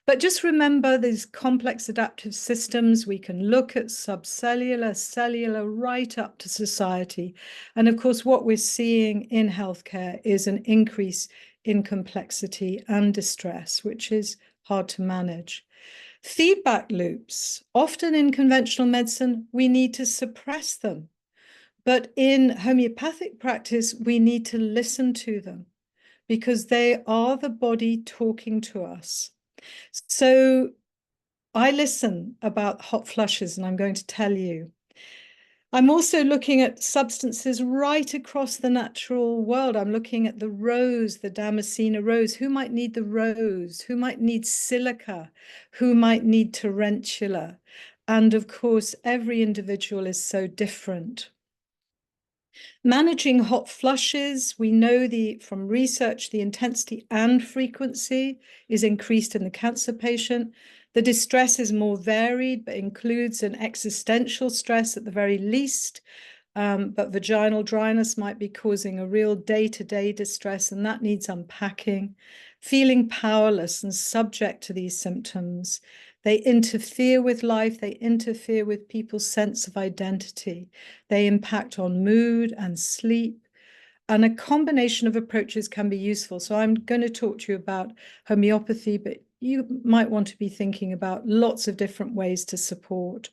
[SPEAKER 3] But just remember these complex adaptive systems. We can look at subcellular, cellular, right up to society. And of course, what we're seeing in healthcare is an increase in complexity and distress, which is hard to manage. Feedback loops, often in conventional medicine, we need to suppress them. But in homeopathic practice, we need to listen to them because they are the body talking to us. So I listen about hot flushes, and I'm going to tell you. I'm also looking at substances right across the natural world. I'm looking at the rose, the Damascena rose. Who might need the rose? Who might need silica? Who might need tarantula? And of course, every individual is so different. Managing hot flushes, we know from research, the intensity and frequency is increased in the cancer patient. The distress is more varied, but includes an existential stress at the very least. But vaginal dryness might be causing a real day-to-day distress, and that needs unpacking. Feeling powerless and subject to these symptoms. They interfere with life, they interfere with people's sense of identity. They impact on mood and sleep. And a combination of approaches can be useful. So I'm going to talk to you about homeopathy, but you might want to be thinking about lots of different ways to support.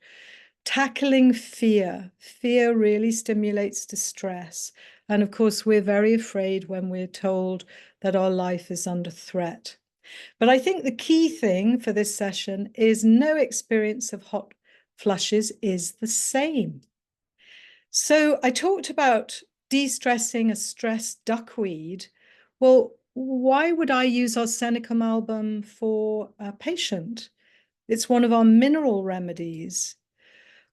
[SPEAKER 3] Tackling fear. Fear really stimulates distress. And of course, we're very afraid when we're told that our life is under threat. But I think the key thing for this session is no experience of hot flushes is the same. So I talked about de-stressing a stressed duckweed. Well, why would I use arsenicum album for a patient? It's one of our mineral remedies.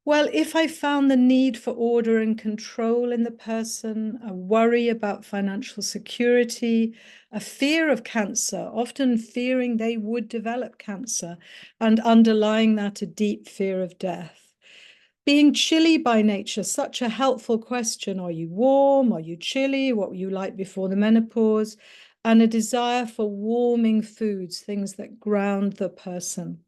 [SPEAKER 3] Well, if I found the need for order and control in the person, a worry about financial security, a fear of cancer, often fearing they would develop cancer, and underlying that a deep fear of death. Being chilly by nature, such a helpful question. Are you warm? Are you chilly? What were you like before the menopause? And a desire for warming foods, things that ground the person.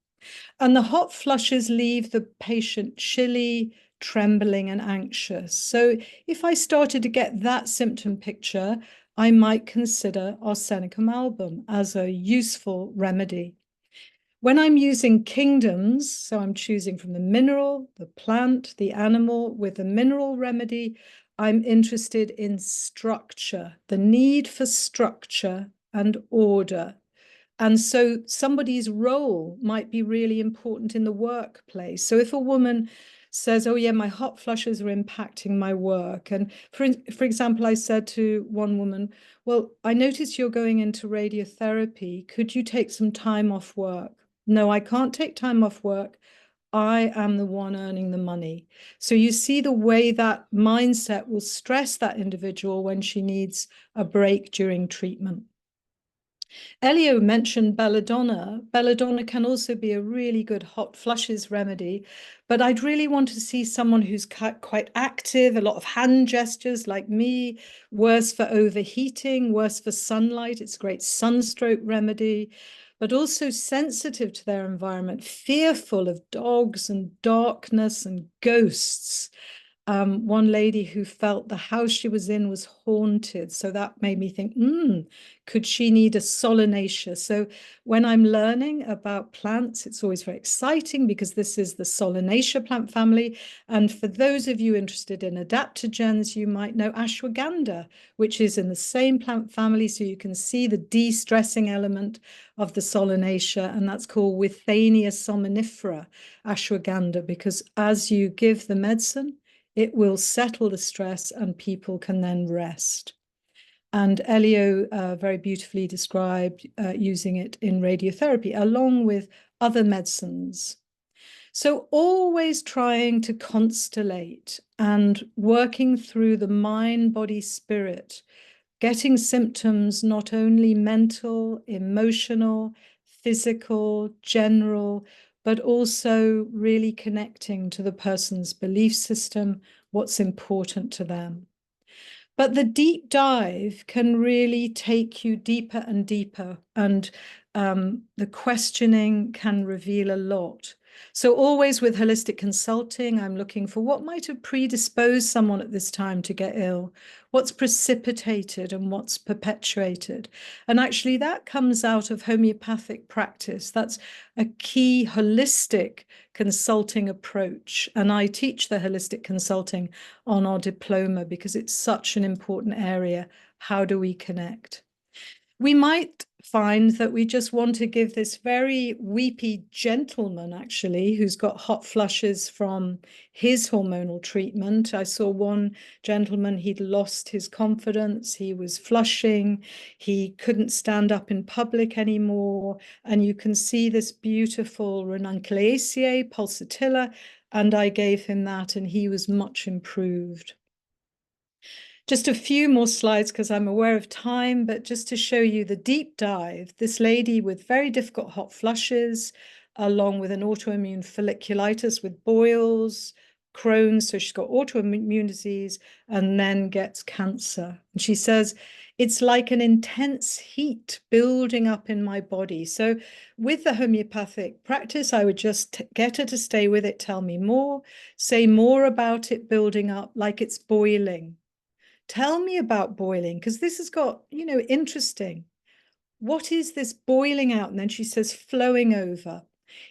[SPEAKER 3] And the hot flushes leave the patient chilly, trembling and anxious. So if I started to get that symptom picture, I might consider Arsenicum album as a useful remedy. When I'm using kingdoms, so I'm choosing from the mineral, the plant, the animal with the mineral remedy, I'm interested in structure, the need for structure and order. And so somebody's role might be really important in the workplace. So if a woman says, oh yeah, my hot flushes are impacting my work. And for example, I said to one woman, well, I notice you're going into radiotherapy. Could you take some time off work? No, I can't take time off work. I am the one earning the money. So you see the way that mindset will stress that individual when she needs a break during treatment. Elio mentioned belladonna. Belladonna can also be a really good hot flushes remedy, but I'd really want to see someone who's quite active, a lot of hand gestures like me, worse for overheating, worse for sunlight. It's a great sunstroke remedy, but also sensitive to their environment, fearful of dogs and darkness and ghosts. One lady who felt the house she was in was haunted. So that made me think, could she need a solanaceous? So when I'm learning about plants, it's always very exciting because this is the Solanaceae plant family. And for those of you interested in adaptogens, you might know ashwagandha, which is in the same plant family. So you can see the de-stressing element of the Solanaceae, and that's called Withania somnifera, ashwagandha, because as you give the medicine, it will settle the stress and people can then rest. And Elio very beautifully described using it in radiotherapy along with other medicines. So always trying to constellate and working through the mind, body, spirit, getting symptoms not only mental, emotional, physical, general, but also really connecting to the person's belief system, what's important to them. But the deep dive can really take you deeper and deeper, and the questioning can reveal a lot. So always with holistic consulting, I'm looking for what might have predisposed someone at this time to get ill, what's precipitated and what's perpetuated. And actually that comes out of homeopathic practice. That's a key holistic consulting approach. And I teach the holistic consulting on our diploma because it's such an important area. How do we connect? We might find that we just want to give this very weepy gentleman, actually, who's got hot flushes from his hormonal treatment. I saw one gentleman, he'd lost his confidence, he was flushing, he couldn't stand up in public anymore. And you can see this beautiful Ranunculaceae pulsatilla, and I gave him that and he was much improved. Just a few more slides because I'm aware of time, but just to show you the deep dive, this lady with very difficult hot flushes, along with an autoimmune folliculitis with boils, Crohn's, so she's got autoimmune disease, and then gets cancer. And she says, it's like an intense heat building up in my body. So with the homeopathic practice, I would just get her to stay with it, tell me more, say more about it building up like it's boiling. Tell me about boiling, because this has got, interesting. What is this boiling out? And then she says flowing over.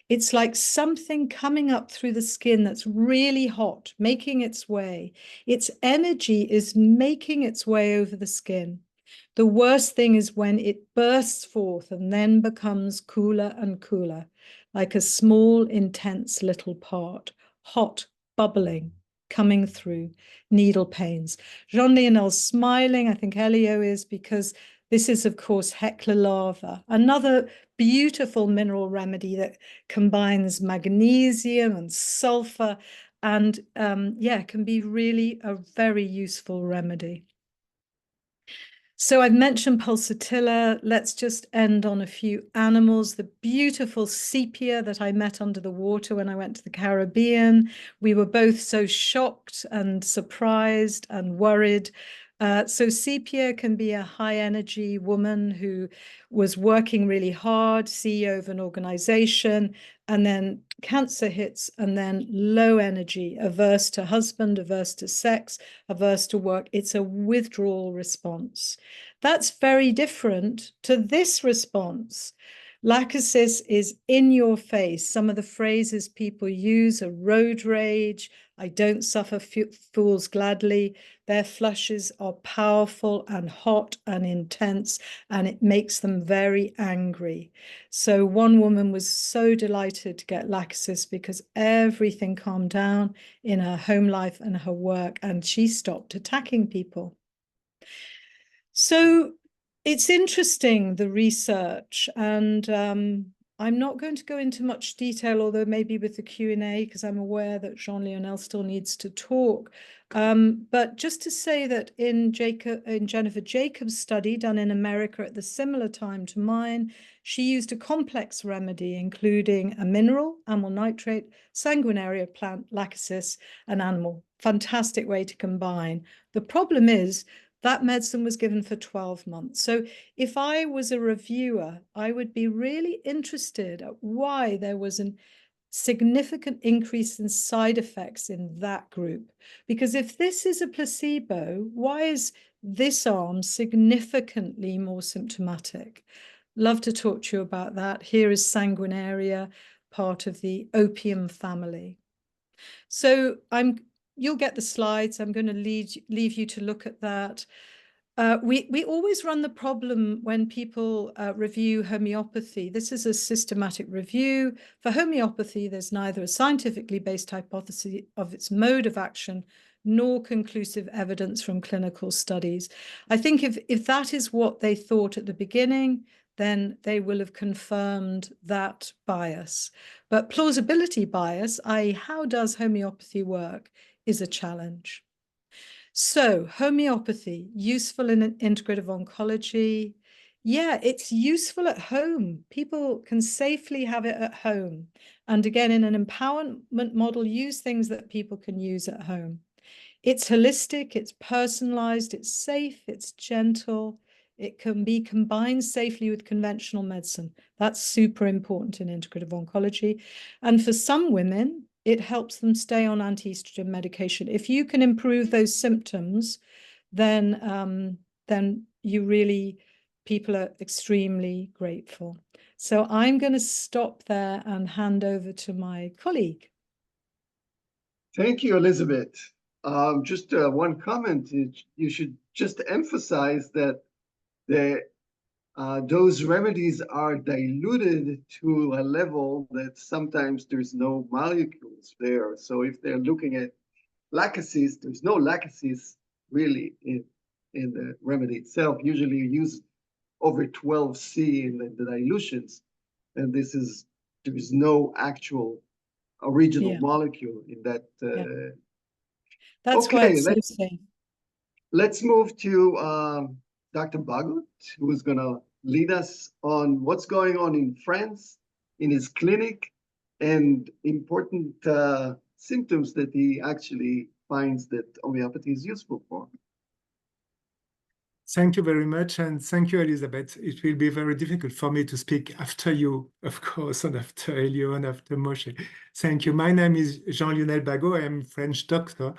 [SPEAKER 3] It's like something coming up through the skin that's really hot, making its way. Its energy is making its way over the skin. The worst thing is when it bursts forth and then becomes cooler and cooler, like a small, intense little part, hot, bubbling, coming through, needle pains. Jean-Lionel's smiling, I think Elio is, because this is, of course, Hecla lava, another beautiful mineral remedy that combines magnesium and sulfur and, can be really a very useful remedy. So I've mentioned pulsatilla. Let's just end on a few animals. The beautiful sepia that I met under the water when I went to the Caribbean. We were both so shocked and surprised and worried. So sepia can be a high energy woman who was working really hard, CEO of an organization, and then cancer hits, and then low energy, averse to husband, averse to sex, averse to work. It's a withdrawal response. That's very different to this response. Lachesis is in your face. Some of the phrases people use are road rage, I don't suffer fools gladly. Their flushes are powerful and hot and intense, and it makes them very angry. So one woman was so delighted to get Lachesis because everything calmed down in her home life and her work, and she stopped attacking people. So it's interesting, the research, and I'm not going to go into much detail, although maybe with the Q&A, because I'm aware that Jean-Lionel still needs to talk. But just to say that in Jennifer Jacobs' study done in America at the similar time to mine, she used a complex remedy, including a mineral, amyl nitrate, sanguinaria plant, Lachesis, and animal. Fantastic way to combine. The problem is, that medicine was given for 12 months. So if I was a reviewer, I would be really interested at why there was a significant increase in side effects in that group. Because if this is a placebo, why is this arm significantly more symptomatic? Love to talk to you about that. Here is sanguinaria, part of the opium family. So you'll get the slides. I'm going to leave you to look at that. We always run the problem when people review homeopathy. This is a systematic review. For homeopathy, there's neither a scientifically based hypothesis of its mode of action nor conclusive evidence from clinical studies. I think if that is what they thought at the beginning, then they will have confirmed that bias. But plausibility bias, i.e., how does homeopathy work, is a challenge. So homeopathy, useful in integrative oncology. Yeah, it's useful at home. People can safely have it at home. And again, in an empowerment model, use things that people can use at home. It's holistic, it's personalized, it's safe, it's gentle. It can be combined safely with conventional medicine. That's super important in integrative oncology. And for some women, it helps them stay on anti-estrogen medication. If you can improve those symptoms, then people are extremely grateful. So I'm going to stop there and hand over to my colleague.
[SPEAKER 1] Thank you, Elizabeth. Just one comment, you should just emphasize that those remedies are diluted to a level that sometimes there's no molecules there. So if they're looking at Lachesis, there's no Lachesis really in the remedy itself. Usually you use over 12C in the dilutions, and there is no actual original molecule in that.
[SPEAKER 3] That's why it's so safe.
[SPEAKER 1] Let's move to Dr. Bagot, who is going to lead us on what's going on in France, in his clinic, and important symptoms that he actually finds that homeopathy is useful for.
[SPEAKER 4] Thank you very much, and thank you, Elizabeth. It will be very difficult for me to speak after you, of course, and after Elio and after Moshe. Thank you. My name is Jean-Lionel Bagot. I'm a French doctor,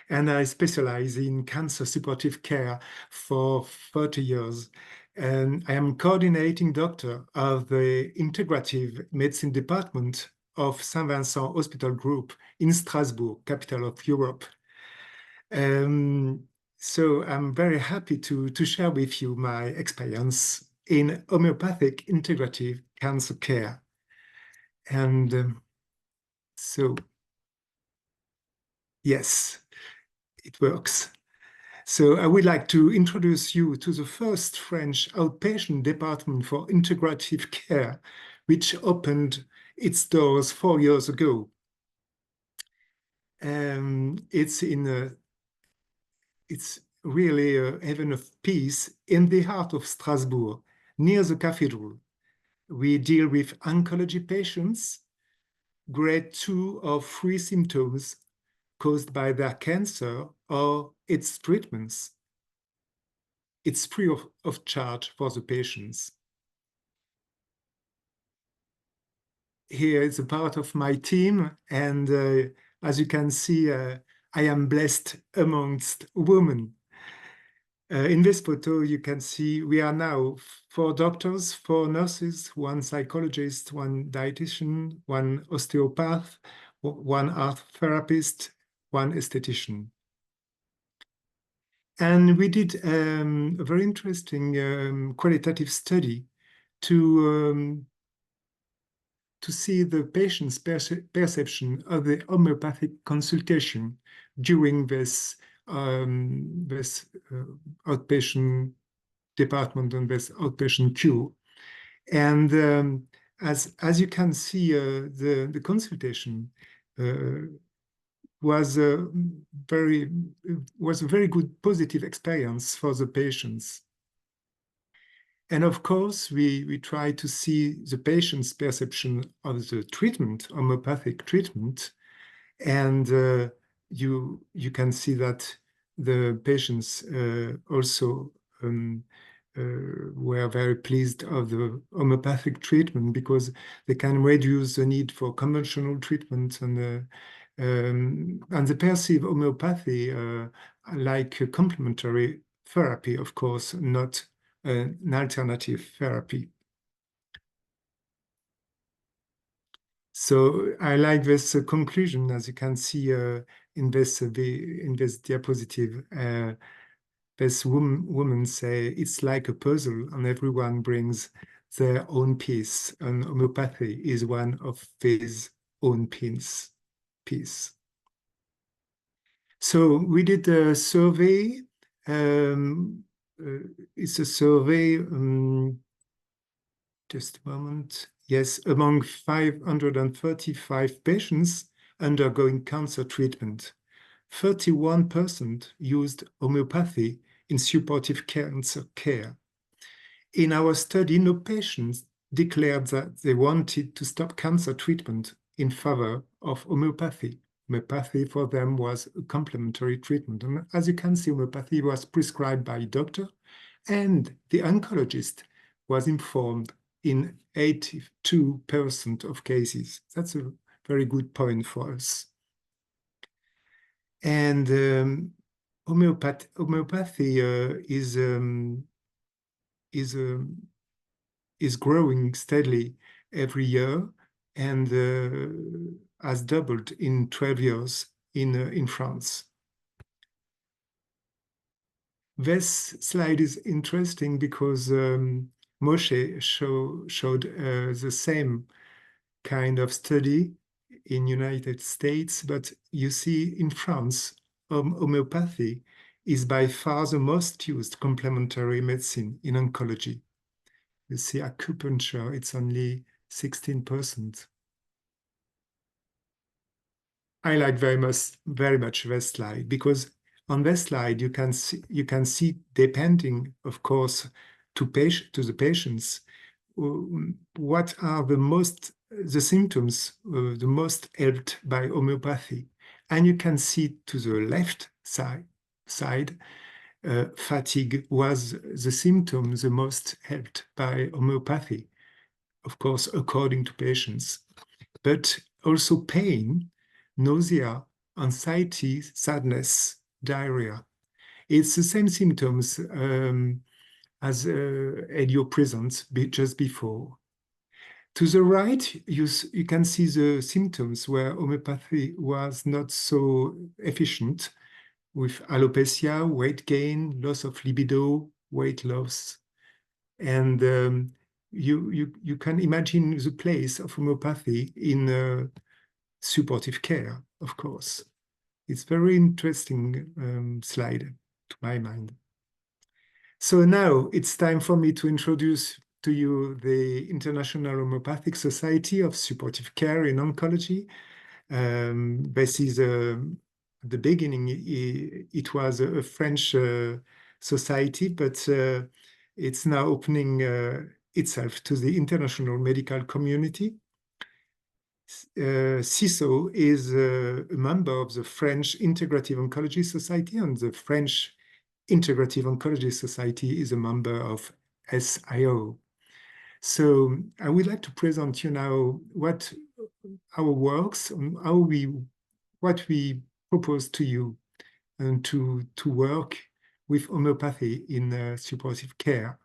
[SPEAKER 4] and I specialize in cancer supportive care for 30 years. And I am coordinating doctor of the Integrative Medicine Department of Saint Vincent Hospital Group in Strasbourg, capital of Europe. So I'm very happy to share with you my experience in homeopathic integrative cancer care. And so, yes, it works. So I would like to introduce you to the first French outpatient department for integrative care, which opened its doors 4 years ago. It's really a heaven of peace in the heart of Strasbourg, near the cathedral. We deal with oncology patients, grade 2 or 3 symptoms caused by their cancer or its treatments. It's free of charge for the patients. here is a part of my team, and as you can see, I am blessed amongst women. In this photo, you can see we are now 4 doctors, 4 nurses, 1 psychologist, 1 dietitian, 1 osteopath, 1 art therapist, 1 esthetician. And we did a very interesting qualitative study to see the patient's perception of the homeopathic consultation during this outpatient department and this outpatient queue. And as you can see, the consultation was a very good positive experience for the patients. And of course, we try to see the patient's perception of the treatment, homeopathic treatment, and you can see that the patients also were very pleased of the homeopathic treatment because they can reduce the need for conventional treatment, and they perceive homeopathy like a complementary therapy, of course, not an alternative therapy. So I like this conclusion, as you can see in this diapositive. This woman say it's like a puzzle, and everyone brings their own piece, and homeopathy is one of these own piece. So we did a survey. It's a survey. Just a moment. Yes, among 535 patients undergoing cancer treatment, 31% used homeopathy in supportive cancer care. In our study, no patients declared that they wanted to stop cancer treatment in favor of homeopathy. Homeopathy for them was a complementary treatment. And as you can see, homeopathy was prescribed by a doctor, and the oncologist was informed in 82% of cases. That's a very good point for us. And homeopathy is growing steadily every year, and has doubled in 12 years in France. This slide is interesting because Moshe showed the same kind of study in United States, but you see in France, homeopathy is by far the most used complementary medicine in oncology. You see acupuncture, it's only 16%. I like very much this slide because on this slide you can see depending, of course, to the patients, what are the symptoms the most helped by homeopathy. And you can see to the left side, fatigue was the symptom the most helped by homeopathy, of course, according to patients. But also pain, nausea, anxiety, sadness, diarrhea. It's the same symptoms as Elio presents just before. To the right, you can see the symptoms where homeopathy was not so efficient, with alopecia, weight gain, loss of libido, weight loss. And you can imagine the place of homeopathy in supportive care, of course. It's a very interesting slide to my mind. So now it's time for me to introduce to you the International Homeopathic Society of Supportive Care in Oncology. This is at the beginning, it was a French society, but it's now opening itself to the international medical community. CISO is a member of the French Integrative Oncology Society, and the French Integrative Oncology Society is a member of SIO. So I would like to present you now what our works, what we propose to you and to work with homeopathy in supportive care.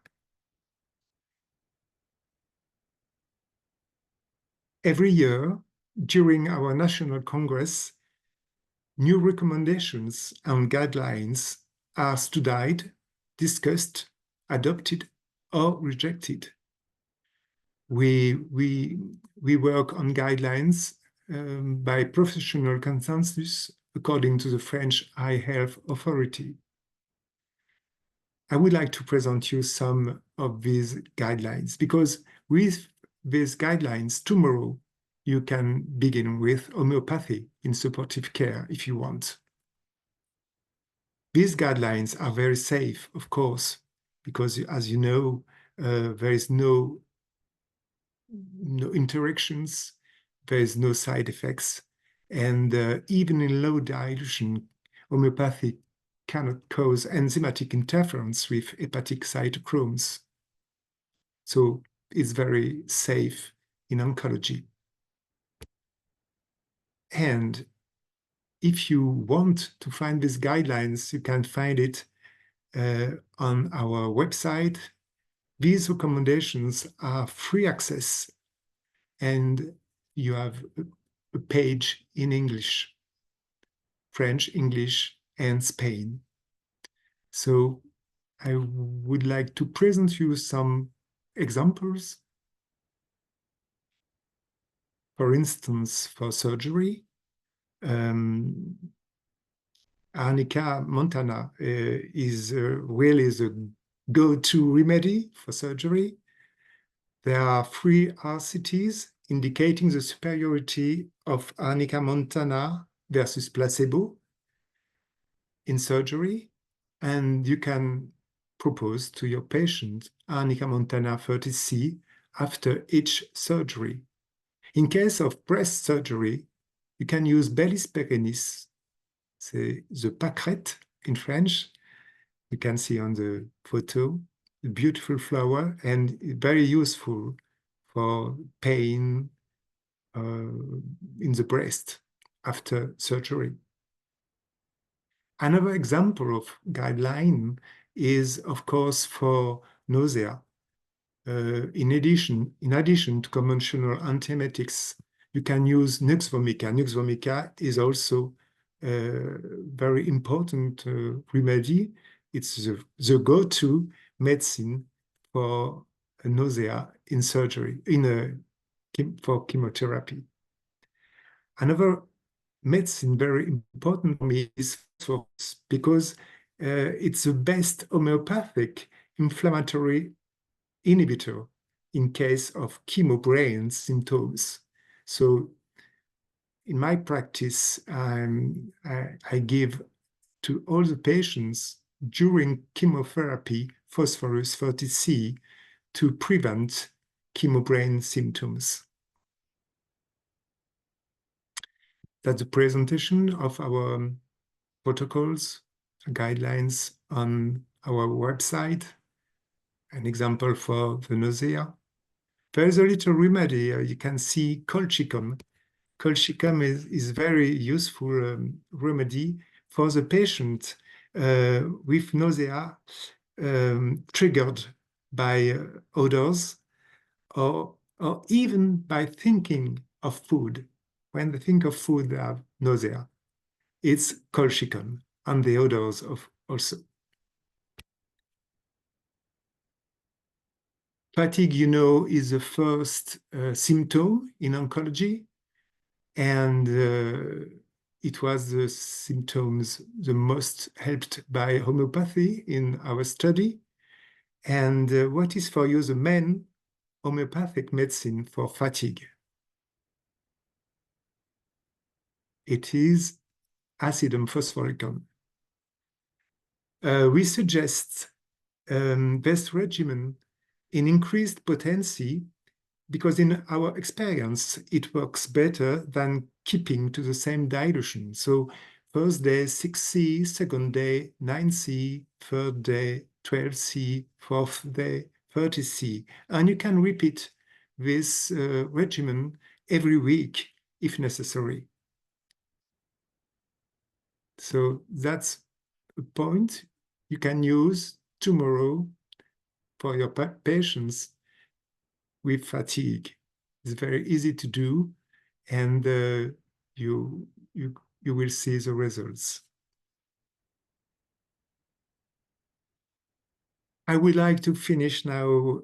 [SPEAKER 4] Every year, during our National Congress, new recommendations and guidelines are studied, discussed, adopted, or rejected. We work on guidelines by professional consensus according to the French Eye Health Authority. I would like to present you some of these guidelines because with these guidelines tomorrow, you can begin with homeopathy in supportive care if you want. These guidelines are very safe, of course, because as you know, there is no interactions, there is no side effects, and even in low dilution, homeopathy cannot cause enzymatic interference with hepatic cytochromes. So it's very safe in oncology. And if you want to find these guidelines, you can find it on our website. These recommendations are free access, and you have a page in English, French, English, and Spain. So I would like to present you some examples. For instance, for surgery, Arnica montana is really the go-to remedy for surgery. There are 3 RCTs indicating the superiority of Arnica montana versus placebo in surgery, and you can propose to your patient Arnica montana 30C after each surgery. In case of breast surgery, you can use Bellis perennis, c'est the pâquerette in French. You can see on the photo, a beautiful flower and very useful for pain in the breast after surgery. Another example of guideline is, of course, for nausea. In addition to conventional antiemetics, you can use Nux vomica. Nux vomica is also a very important remedy. It's the go-to medicine for nausea in surgery, for chemotherapy. Another medicine very important for me is phosphorus, because it's the best homeopathic inflammatory inhibitor in case of chemo-brain symptoms. So in my practice, I give to all the patients during chemotherapy phosphorus 30C to prevent chemo-brain symptoms. That's the presentation of our protocols, guidelines on our website. An example for the nausea. There's a little remedy. You can see colchicum. Colchicum is very useful remedy for the patient with nausea triggered by odors or even by thinking of food. When they think of food, they have nausea. It's colchicum and the odors of also. Fatigue, you know, is the first symptom in oncology, and it was the symptoms the most helped by homeopathy in our study. And what is for you the main homeopathic medicine for fatigue? It is acidum phosphoricum. We suggest this regimen in increased potency because in our experience, it works better than keeping to the same dilution. So first day 6C, second day 9C, third day 12C, fourth day 30C, and you can repeat this regimen every week if necessary. So that's a point you can use tomorrow for your patients with fatigue. It's very easy to do, and you will see the results. I would like to finish now,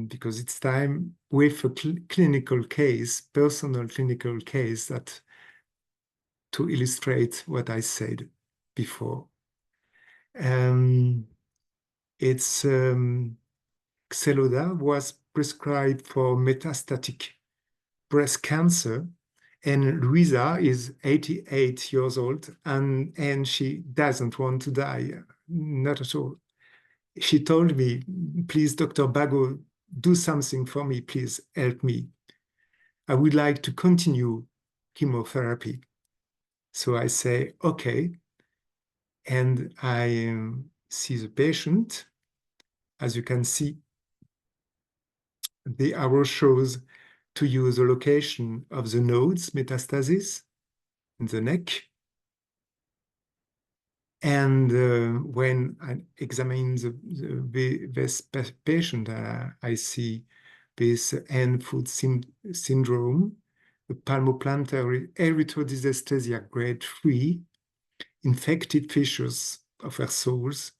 [SPEAKER 4] because it's time, with a clinical case, personal clinical case, that to illustrate what I said before. It's Xeloda was prescribed for metastatic breast cancer, and Luisa is 88 years old, and she doesn't want to die, not at all. She told me, please, Dr. Bagot, do something for me, please help me. I would like to continue chemotherapy. So I say, okay. And I see the patient. As you can see, the arrow shows to use the location of the nodes, metastasis, in the neck. And when I examine this patient, I see this hand-foot syndrome, the palmoplantar erythrodysesthesia grade 3, infected fissures of her soles,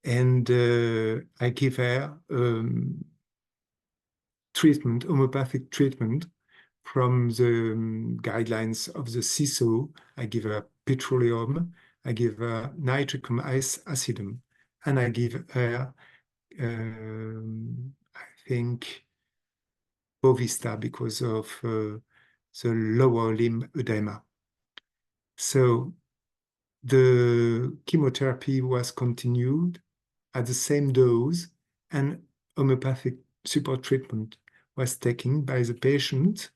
[SPEAKER 4] and I give her treatment, homeopathic treatment from the guidelines of the SIO. I give her petroleum, I give her nitricum acidum, and I give her, I think, Bovista because of the lower limb edema. So the chemotherapy was continued at the same dose, and homeopathic support treatment was taken by the patient.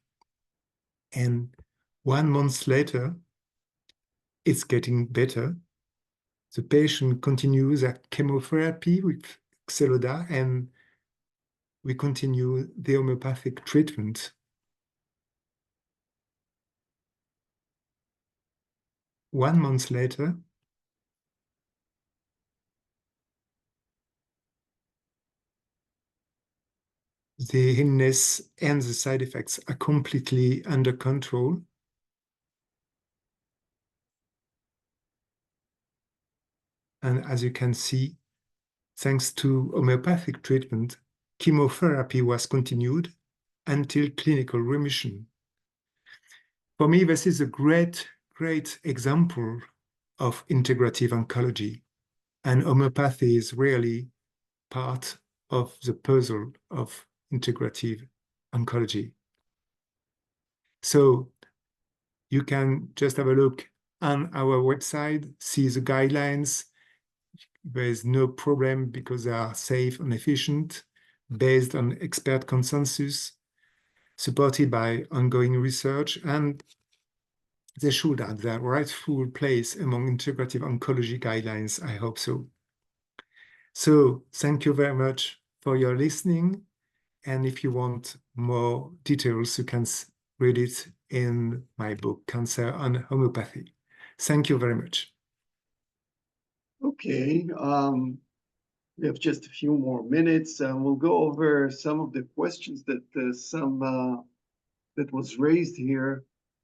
[SPEAKER 4] And 1 month later, it's getting better. The patient continues her chemotherapy with Xeloda, and we continue the homeopathic treatment. 1 month later, the illness and the side effects are completely under control. And as you can see, thanks to homeopathic treatment, chemotherapy was continued until clinical remission. For me, this is a great example of integrative oncology, and homeopathy is really part of the puzzle of integrative oncology. So you can just have a look on our website, see the guidelines. There is no problem because they are safe and efficient, based on expert consensus, supported by ongoing research, and they should have their rightful place among integrative oncology guidelines. I hope so. So thank you very much for your listening. And if you want more details, you can read it in my book, Cancer on Homeopathy. Thank you very much.
[SPEAKER 1] Okay, we have just a few more minutes, and we'll go over some of the questions that that was raised here.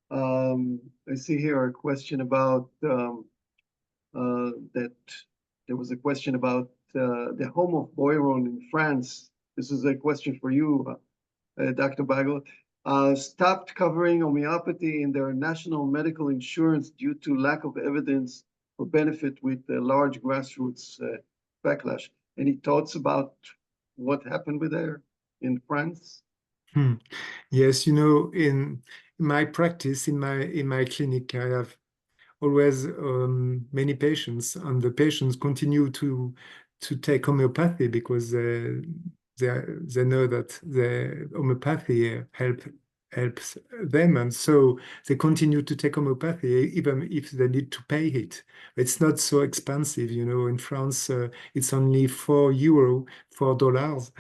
[SPEAKER 1] I see here a question about that there was a question about the home of Boiron in France. This is a question for you, Dr. Bagot. Stopped covering homeopathy in their national medical insurance due to lack of evidence for benefit with the large grassroots backlash. Any thoughts about what happened with there in France?
[SPEAKER 4] Yes, you know, in my practice, in my clinic, I have always many patients, and the patients continue to take homeopathy because they know that the homeopathy helps them, and so they continue to take homeopathy even if they need to pay it. It's not so expensive, you know. In France, it's only €4, $4,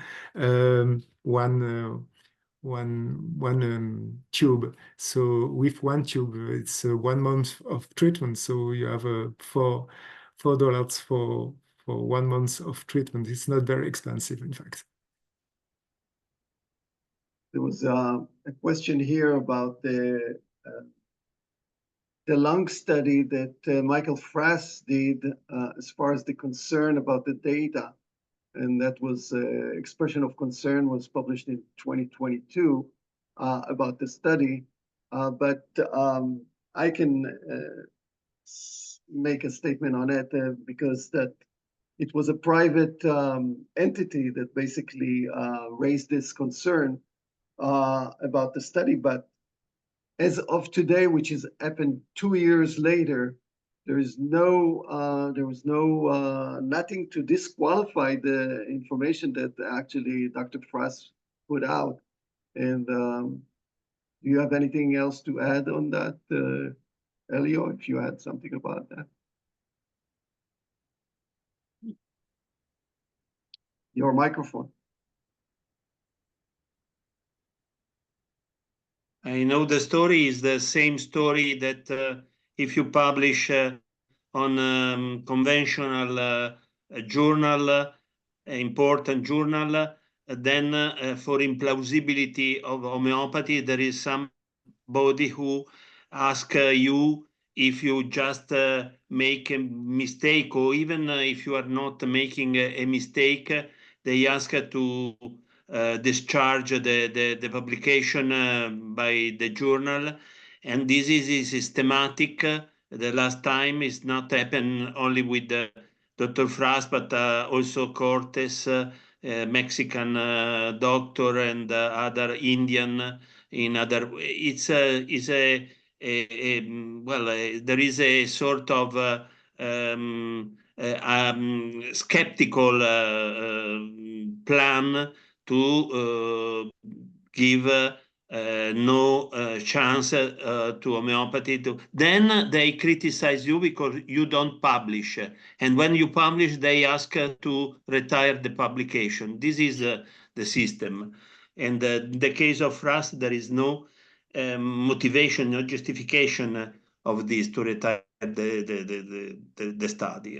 [SPEAKER 4] one tube. So with one tube, it's 1 month of treatment. So you have $4 for 1 month of treatment. It's not very expensive, in fact.
[SPEAKER 1] There was a question here about the lung study that Michael Frass did as far as the concern about the data. And that was expression of concern was published in 2022 about the study. But I can make a statement on it because that it was a private entity that basically raised this concern about the study. But as of today, which has happened 2 years later, there was nothing to disqualify the information that actually Dr. Frass put out. And do you have anything else to add on that, Elio, if you had something about that? Your microphone.
[SPEAKER 2] I know the story is the same story that if you publish on conventional journal, important journal, then for implausibility of homeopathy, there is somebody who asks you if you just make a mistake, or even if you are not making a mistake, they ask to discharge the publication by the journal. And this is systematic. The last time is not happened only with Dr. Frass, but also Cortes, Mexican doctor, and other Indian in other. It's a well, there is a sort of skeptical plan to give no chance to homeopathy. Then they criticize you because you don't publish. And when you publish, they ask to retire the publication. This is the system. And in the case of Frass, there is no motivation, no justification of this to retire the study.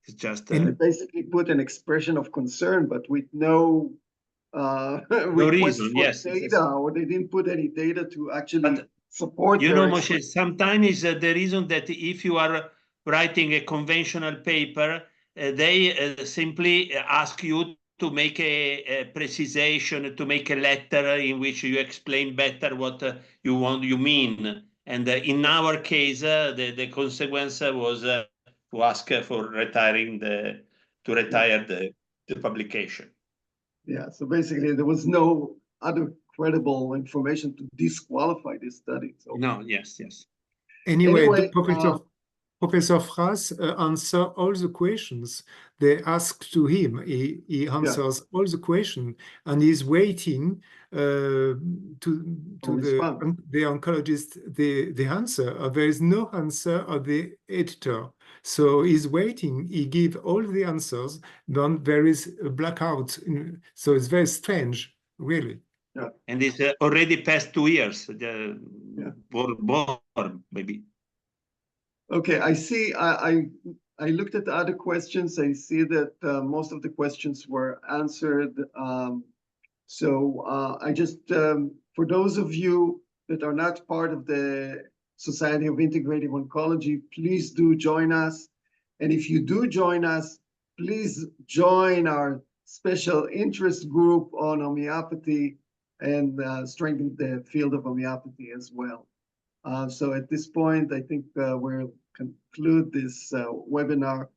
[SPEAKER 2] It's just
[SPEAKER 1] They basically put an expression of concern, but with no request
[SPEAKER 2] reason.
[SPEAKER 1] for
[SPEAKER 2] Yes,
[SPEAKER 1] data, or they didn't put any data to actually support.
[SPEAKER 2] You know, Moshe, sometimes the reason that if you are writing a conventional paper, they simply ask you to make a precisation, to make a letter in which you explain better what you mean. And in our case, the consequence was to ask for retiring to retire the publication.
[SPEAKER 1] Yeah, so basically there was no other credible information to disqualify this study. So
[SPEAKER 2] No, yes.
[SPEAKER 4] Anyway, Professor Frass answer all the questions they ask to him. He answers all the questions, and he's waiting to the oncologist the answer. There is no answer of the editor. So he's waiting. He gives all the answers, then there is a blackout. So it's very strange, really.
[SPEAKER 1] Yeah.
[SPEAKER 2] And it's already past 2 years, more maybe.
[SPEAKER 1] Okay, I see. I looked at the other questions. I see that most of the questions were answered. So I just, for those of you that are not part of the Society of Integrative Oncology, please do join us. And if you do join us, please join our special interest group on homeopathy and strengthen the field of homeopathy as well. So at this point, I think we'll conclude this webinar.